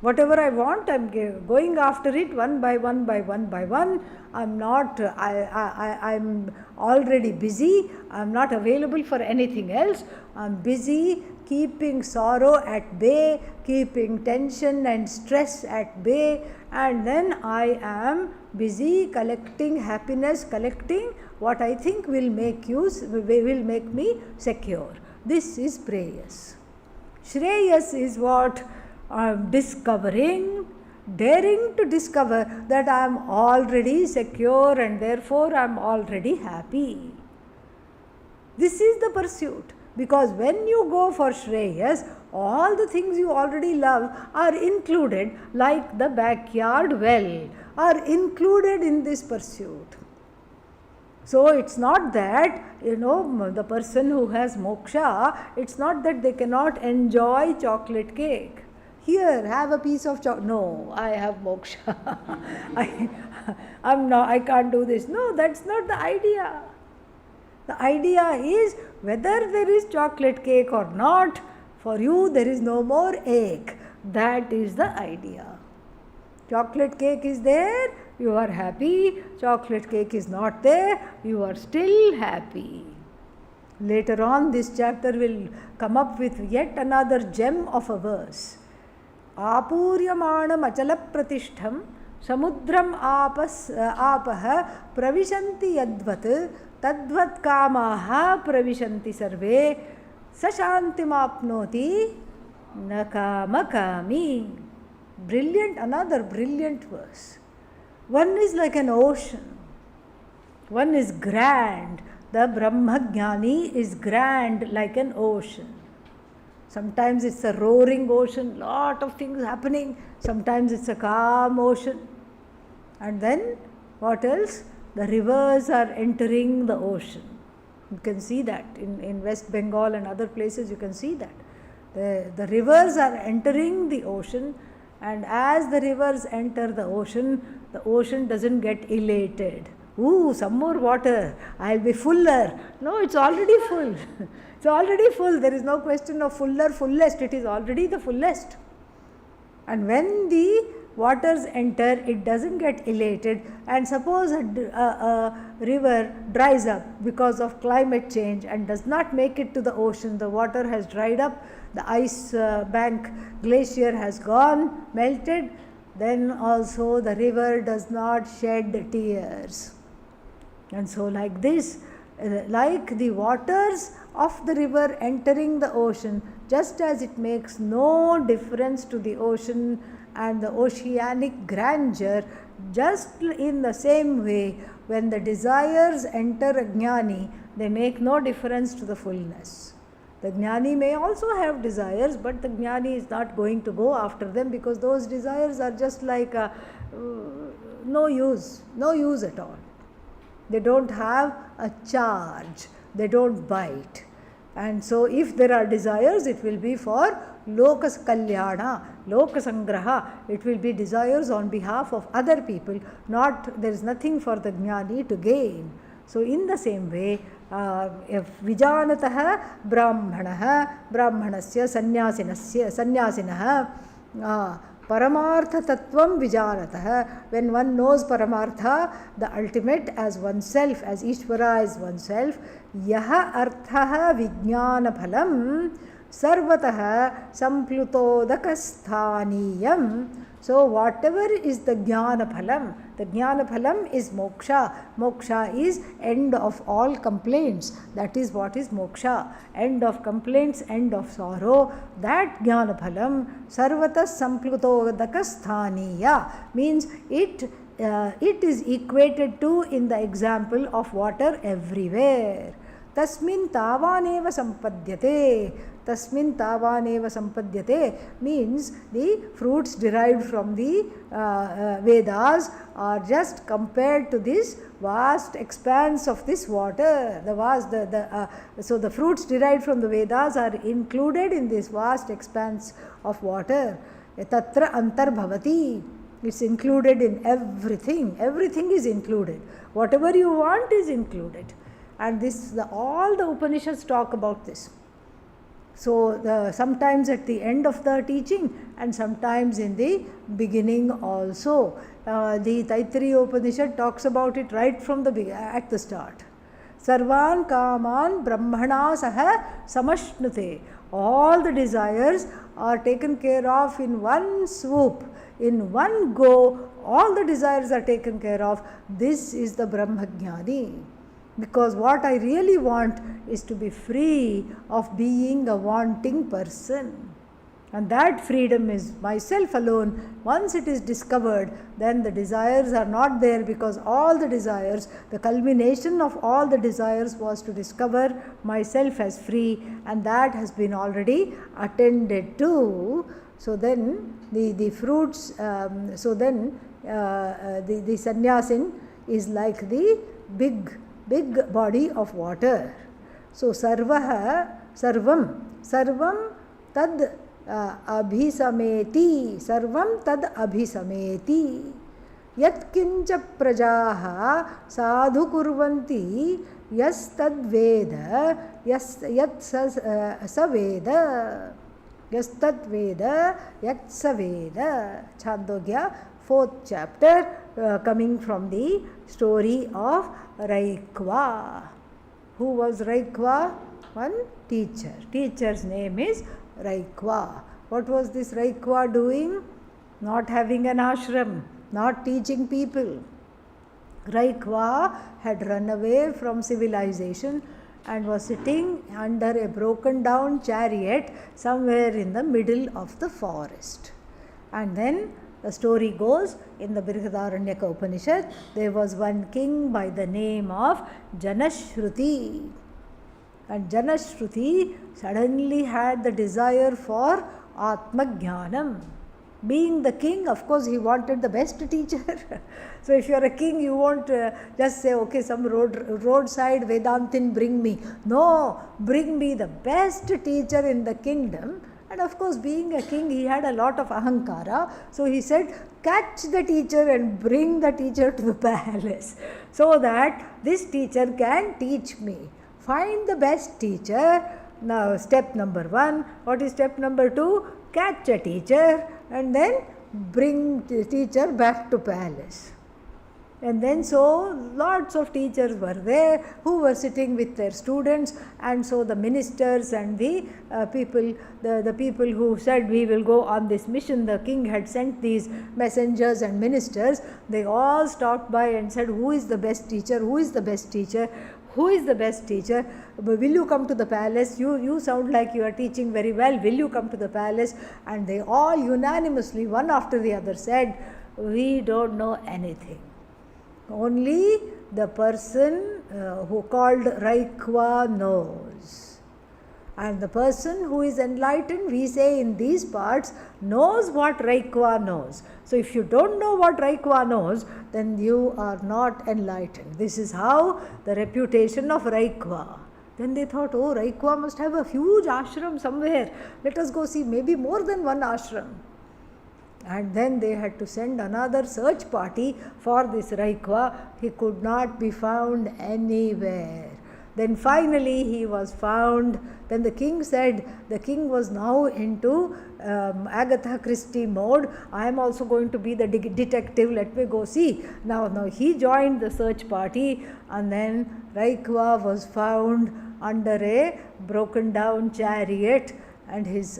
Whatever I want, I'm going after it one by one by one by one. I'm already busy. I'm not available for anything else. I'm busy keeping sorrow at bay, keeping tension and stress at bay, and then I am busy collecting happiness, collecting what I think will make me secure. This is prayers. Shreyas is what I am discovering, daring to discover that I am already secure and therefore I am already happy. This is the pursuit. Because when you go for Shreyas, all the things you already love are included, like the backyard well, are included in this pursuit. So it's not that, the person who has moksha, it's not that they cannot enjoy chocolate cake. Here, have a piece of chocolate. No, I have moksha. I can't do this. No, that's not the idea. The idea is, whether there is chocolate cake or not, for you there is no more ache. That is the idea. Chocolate cake is there, you are happy. Chocolate cake is not there, you are still happy. Later on, this chapter will come up with yet another gem of a verse. Apuryamanam achala pratishtham samudram apah pravishanti yadvat tadvat kamaha pravishanti sarve sashantimapnoti nakamakami. Brilliant, another brilliant verse. One is like an ocean. One is grand. The Brahmajnani is grand like an ocean. Sometimes it's a roaring ocean, lot of things happening. Sometimes it's a calm ocean. And then what else? The rivers are entering the ocean. You can see that in West Bengal and other places, you can see that. The rivers are entering the ocean, and as the rivers enter the ocean doesn't get elated. Ooh, some more water, I'll be fuller. No, it's already full. It's already full. There is no question of fuller, fullest. It is already the fullest. And when the waters enter, it doesn't get elated. And suppose a river dries up because of climate change and does not make it to the ocean, the water has dried up, the ice bank glacier has gone, melted, then also the river does not shed tears. And so like this, like the waters of the river entering the ocean, just as it makes no difference to the ocean and the oceanic grandeur, just in the same way, when the desires enter a jnani, they make no difference to the fullness. The jnani may also have desires, but the jnani is not going to go after them, because those desires are just like no use at all. They don't have a charge, they don't bite. And so if there are desires, it will be for lokas kalyana, lokasangraha. It will be desires on behalf of other people, not, there is nothing for the jnani to gain. So in the same way, if vijanatah brahmanah, brahmanasya sanyasinah, paramartha tattvam vijanatah, when one knows paramartha, the ultimate, as oneself, as Ishvara is oneself, yaha arthaha vijnana phalam sarvatah samplutodakasthaniyam. So whatever is the jnana phalam is moksha. Moksha is end of all complaints. That is what is moksha. End of complaints, end of sorrow. That jnana phalam sarvata samplutodakasthaniya means it is equated to in the example of water everywhere. Tasmin tavaneva sampadyate. Tasmin tavaneva sampadyate means the fruits derived from the Vedas are just compared to this vast expanse of this water. So the fruits derived from the Vedas are included in this vast expanse of water. Tatra antarbhavati. It's included in everything. Everything is included. Whatever you want is included. And all the Upanishads talk about this. So sometimes at the end of the teaching and sometimes in the beginning also. The Taittiriya Upanishad talks about it right from at the start. Sarvan kaman brahmana saha samashnute. All the desires are taken care of in one swoop, in one go. All the desires are taken care of. This is the Brahmajnani. Because what I really want is to be free of being a wanting person. And that freedom is myself alone. Once it is discovered, then the desires are not there, because all the desires, the culmination of all the desires was to discover myself as free, and that has been already attended to. So then the fruits, the sannyasin is like the big body of water. So sarvam tad abhisameti, sarvam tad abhisameti. Yat kincha prajaha sadhu kurvanti yas tad veda yat saveda yastat veda yat saveda. Chandogya, 4th chapter, coming from the story of Raikva. Who was Raikva? One teacher. Teacher's name is Raikva. What was this Raikva doing? Not having an ashram, not teaching people. Raikva had run away from civilization and was sitting under a broken down chariot somewhere in the middle of the forest. And then the story goes, in the Brihadaranyaka Upanishad, there was one king by the name of Janashruti. And Janashruti suddenly had the desire for Atmajnanam. Being the king, of course, he wanted the best teacher. So if you are a king, you won't just say, okay, some roadside Vedantin bring me. No, bring me the best teacher in the kingdom. And of course, being a king, he had a lot of ahankara. So he said, catch the teacher and bring the teacher to the palace, so that this teacher can teach me. Find the best teacher. Now, step number 1. What is step number 2? Catch a teacher and then bring the teacher back to palace. And then so lots of teachers were there who were sitting with their students, and so the ministers and the people who said we will go on this mission, the king had sent these messengers and ministers, they all stopped by and said, who is the best teacher, who is the best teacher, who is the best teacher? Will you come to the palace? You sound like you are teaching very well. Will you come to the palace? And they all unanimously, one after the other, said, we don't know anything. Only the person who called Raikwa knows. And the person who is enlightened, we say in these parts, knows what Raikwa knows. So if you don't know what Raikwa knows, then you are not enlightened. This is how the reputation of Raikwa. Then they thought, oh, Raikwa must have a huge ashram somewhere. Let us go see, maybe more than one ashram. And then they had to send another search party for this Raikwa. He could not be found anywhere. Then finally he was found. Then the king said, the king was now into Agatha Christie mode. I am also going to be the detective, let me go see. Now he joined the search party, and then Raikwa was found under a broken down chariot, and his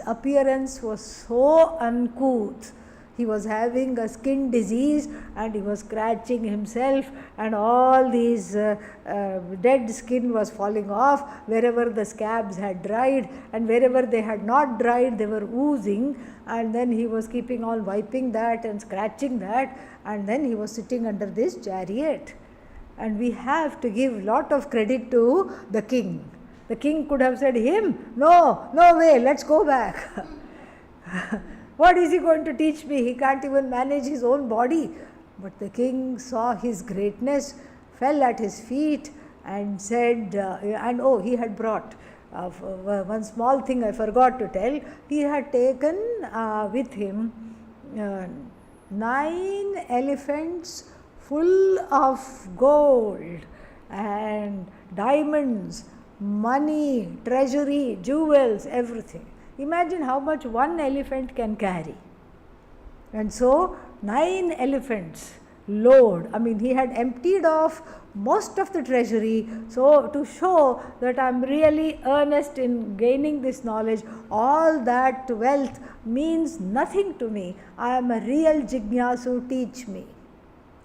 appearance was so uncouth. He was having a skin disease and he was scratching himself, and all these dead skin was falling off wherever the scabs had dried, and wherever they had not dried they were oozing, and then he was keeping on wiping that and scratching that, and then he was sitting under this chariot. And we have to give lot of credit to the king. The king could have said, him? No way, let's go back. What is he going to teach me? He can't even manage his own body. But the king saw his greatness, fell at his feet and said, he had brought one small thing I forgot to tell. He had taken with him 9 elephants full of gold and diamonds, money, treasury, jewels, everything. Imagine how much one elephant can carry. And so 9 elephants load. He had emptied off most of the treasury. So to show that I am really earnest in gaining this knowledge, all that wealth means nothing to me. I am a real jignasu, teach me.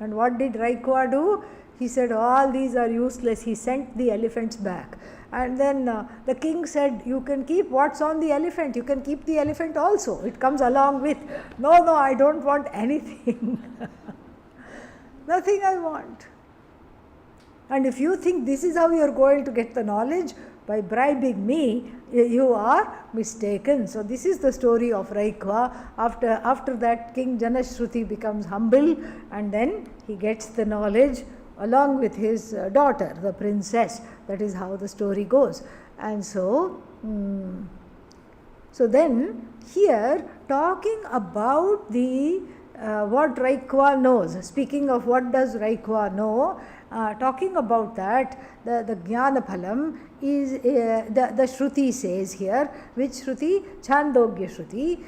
And what did Raikwa do? He said, all these are useless. He sent the elephants back. And then the king said, you can keep what's on the elephant. You can keep the elephant also. It comes along with. No, I don't want anything. Nothing I want. And if you think this is how you are going to get the knowledge, by bribing me, you are mistaken. So this is the story of Raikwa. After that, King Janashruti becomes humble, and then he gets the knowledge along with his daughter, the princess. That is how the story goes. And so then here talking about the what Raikwa knows, speaking of what does Raikwa know, talking about that, the Jnana Phalam is, the Shruti says here, which Shruti? Chandogya Shruti,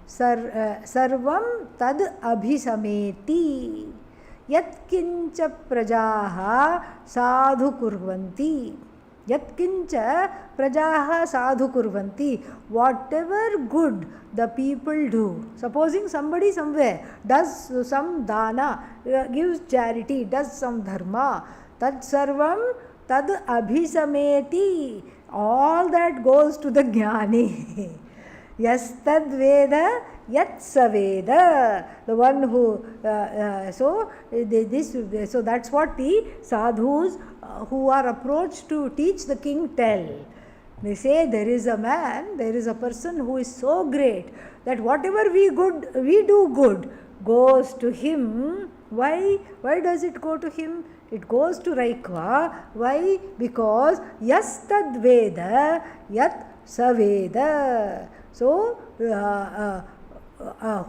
Sarvam Tad Abhisameti. Yatkincha prajaha sadhu kurvanti. Yatkincha prajaha sadhu kurvanti. Whatever good the people do, supposing somebody somewhere does some dana, gives charity, does some dharma, tad sarvam tad abhisameti. All that goes to the jnani. Yas tad veda yat saveda, the one who so that's what the sadhus who are approached to teach the king tell. They say there is a man, there is a person who is so great that whatever we do good goes to him. Why does it go to him? It goes to Raikwa. Why? Because yas tad veda yat saveda. So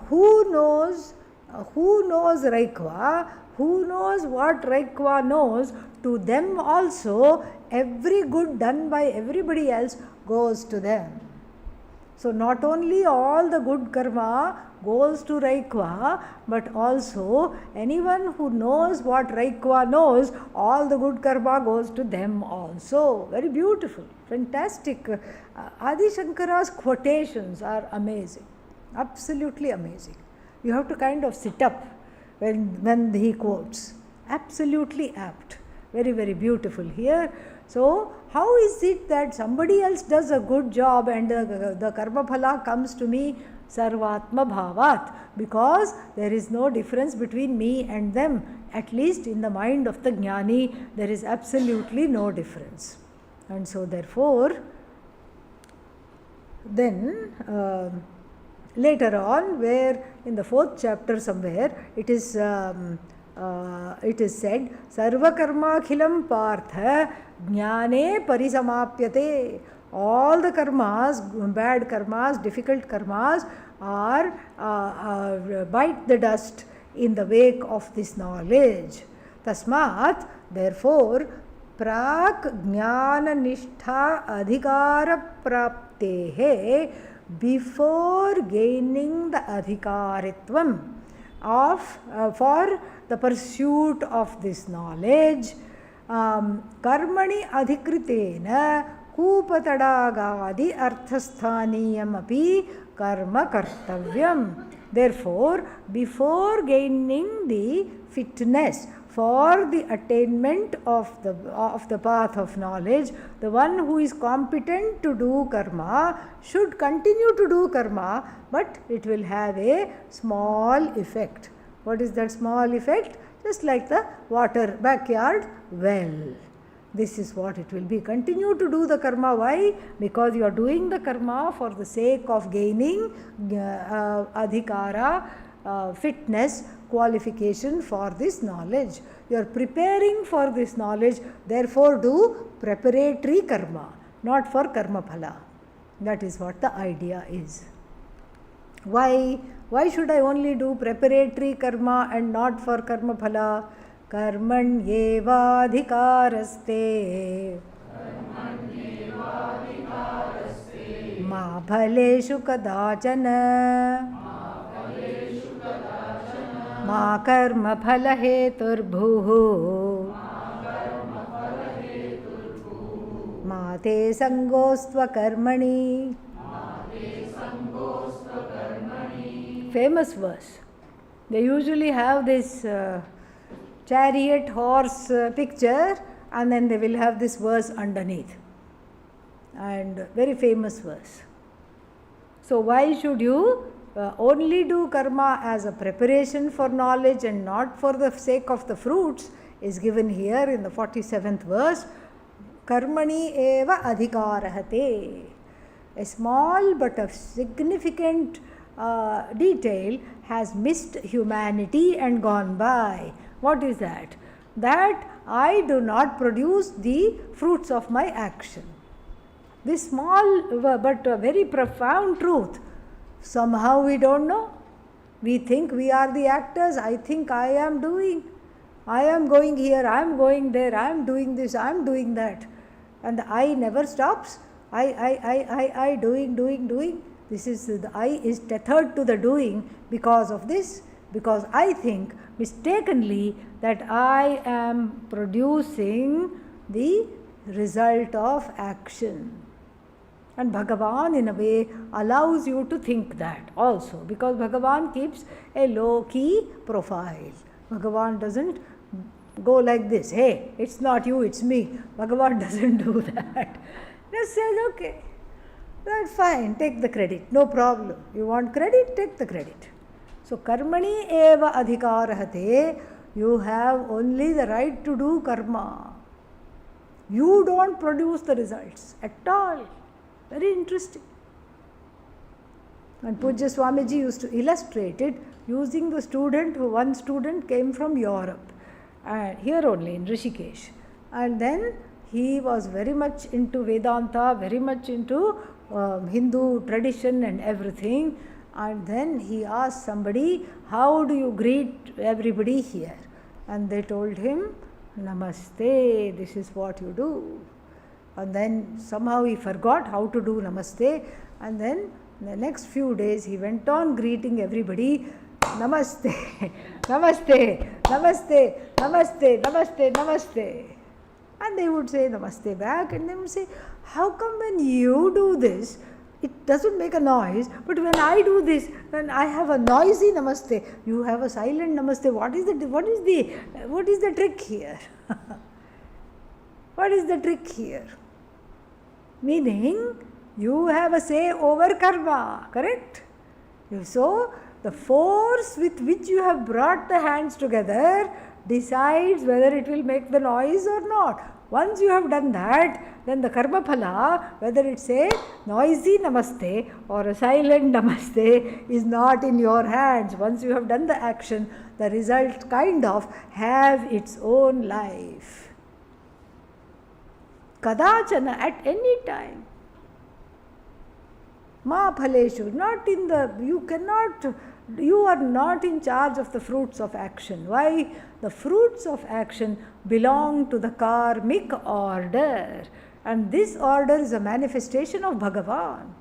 who knows Raikwa, who knows what Raikwa knows, to them also every good done by everybody else goes to them. So not only all the good karma goes to Raikwa, but also anyone who knows what Raikwa knows, all the good karma goes to them also. Very beautiful, fantastic. Adi Shankara's quotations are amazing, absolutely amazing. You have to kind of sit up when he quotes. Absolutely apt. Very, very beautiful here. So, how is it that somebody else does a good job and the karma phala comes to me sarvatma bhavat? Because there is no difference between me and them. At least in the mind of the jnani, there is absolutely no difference. And so, therefore, then later on, where in the 4th chapter somewhere, it is said, Sarva karma khilam partha jnane parisamapyate. All the karmas, bad karmas, difficult karmas are bite the dust in the wake of this knowledge. Tasmat, therefore, prak jnana nishtha adhikara praptehe, before gaining the adhikaritvam of for the pursuit of this knowledge, karmani adhikritena kupatadagadi arthasthaniyam api karma kartavyam. Therefore, before gaining the fitness for the attainment of the path of knowledge, the one who is competent to do karma should continue to do karma, but it will have a small effect. What is that small effect? Just like the water backyard well. This is what it will be. Continue to do the karma. Why? Because you are doing the karma for the sake of gaining adhikara, fitness, qualification for this knowledge. You are preparing for this knowledge, therefore do preparatory karma, not for karma phala. That is what the idea is. Why? Why should I only do preparatory karma and not for karma phala? Karmanyevadhikaraste ma bhaleshu kadachana ma karma phala heturbhuhu ma te sangostva karmani. Famous verse. They usually have this chariot horse picture, and then they will have this verse underneath, and very famous verse. So why should you only do karma as a preparation for knowledge and not for the sake of the fruits is given here in the 47th verse. Karmani eva adhikarahate. A small but a significant detail has missed humanity and gone by. What is that? That I do not produce the fruits of my action. This small but very profound truth, somehow we don't know. We think we are the actors. I think I am doing. I am going here, I am going there, I am doing this, I am doing that. And the I never stops. I, doing. This is, the I is tethered to the doing because of this. Because I think mistakenly that I am producing the result of action. And Bhagavan in a way allows you to think that also, because Bhagavan keeps a low-key profile. Bhagavan doesn't go like this, hey, it's not you, it's me. Bhagavan doesn't do that. Just says, okay, that's fine, take the credit, no problem. You want credit, take the credit. So, karmani eva adhikarahate, you have only the right to do karma. You don't produce the results at all. Very interesting. And Pujya Swamiji used to illustrate it using the student, one student came from Europe, and here only in Rishikesh. And then he was very much into Vedanta, very much into Hindu tradition and everything. And then he asked somebody, how do you greet everybody here? And they told him, Namaste, this is what you do. And then somehow he forgot how to do Namaste. And then the next few days he went on greeting everybody, Namaste, Namaste, Namaste, Namaste, Namaste, Namaste. And they would say Namaste back, and they would say, how come when you do this, it doesn't make a noise, but when I do this, when I have a noisy Namaste, you have a silent Namaste. What is the trick here? What is the trick here? Meaning, you have a say over karma, correct? So, the force with which you have brought the hands together decides whether it will make the noise or not. Once you have done that, then the karma phala, whether it's a noisy namaste or a silent namaste, is not in your hands. Once you have done the action, the result kind of have its own life. Kadachana, at any time. Ma phaleshu, not in the, you are not in charge of the fruits of action. Why? The fruits of action belong to the karmic order. And this order is a manifestation of Bhagavan.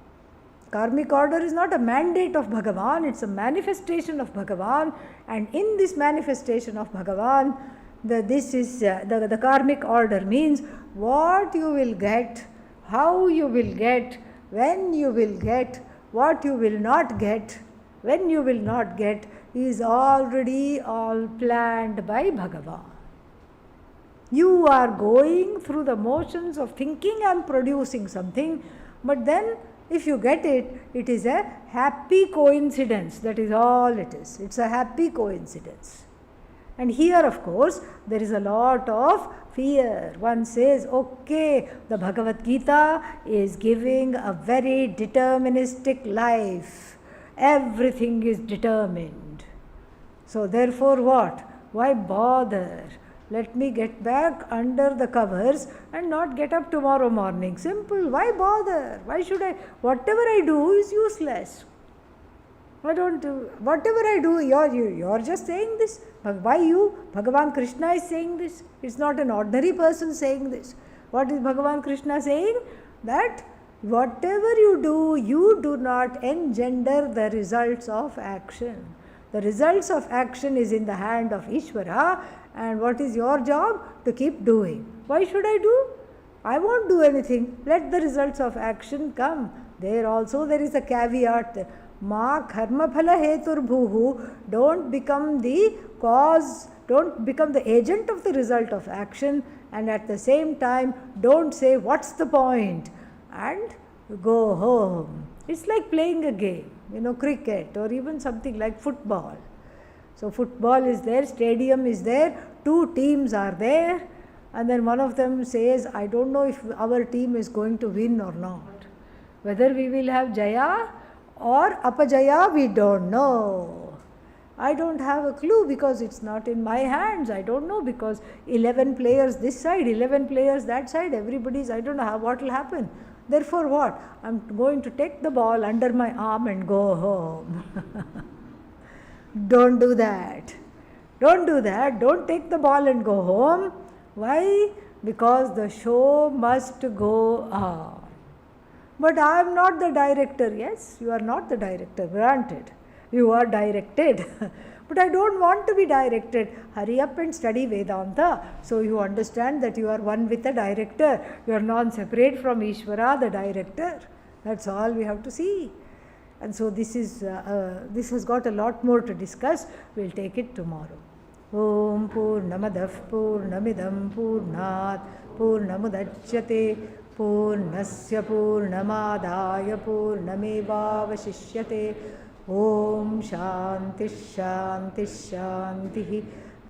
Karmic order is not a mandate of Bhagavan, it's a manifestation of Bhagavan. And in this manifestation of Bhagavan, the karmic order means what you will get, how you will get, when you will get, what you will not get, when you will not get, is already all planned by Bhagavan. You are going through the motions of thinking and producing something, but then if you get it, it is a happy coincidence. That is all it is. It's a happy coincidence. And here, of course, there is a lot of fear. One says, okay, the Bhagavad Gita is giving a very deterministic life. Everything is determined. So therefore what? Why bother? Let me get back under the covers and not get up tomorrow morning. Simple. Why bother? Why should I? Whatever I do is useless. I don't do, whatever I do, you're just saying this. Why you? Bhagavan Krishna is saying this. It's not an ordinary person saying this. What is Bhagavan Krishna saying? That whatever you do not engender the results of action. The results of action is in the hand of Ishvara, and what is your job? To keep doing. Why should I do? I won't do anything. Let the results of action come. There also there is a caveat. Ma karma phala hetur bhuhu, don't become the cause, don't become the agent of the result of action, and at the same time don't say what's the point and go home. It's like playing a game, cricket or even something like football. So football is there, stadium is there, two teams are there, and then one of them says, I don't know if our team is going to win or not. Whether we will have Jaya or Apajaya, we don't know. I don't have a clue because it's not in my hands. I don't know because 11 players this side, 11 players that side, everybody's, I don't know what will happen. Therefore what? I'm going to take the ball under my arm and go home. Don't do that. Don't do that. Don't take the ball and go home. Why? Because the show must go on. But I am not the director. Yes, you are not the director, granted. You are directed. But I don't want to be directed. Hurry up and study Vedanta. So you understand that you are one with the director. You are non-separate from Ishvara, the director. That's all we have to see. And so this has got a lot more to discuss. We'll take it tomorrow. Om Purnamadav Purnamidam Purnat Purnamudachyate Purnasya Purnamadaya Purnamevavashishyate. Om Shanti Shanti Shanti.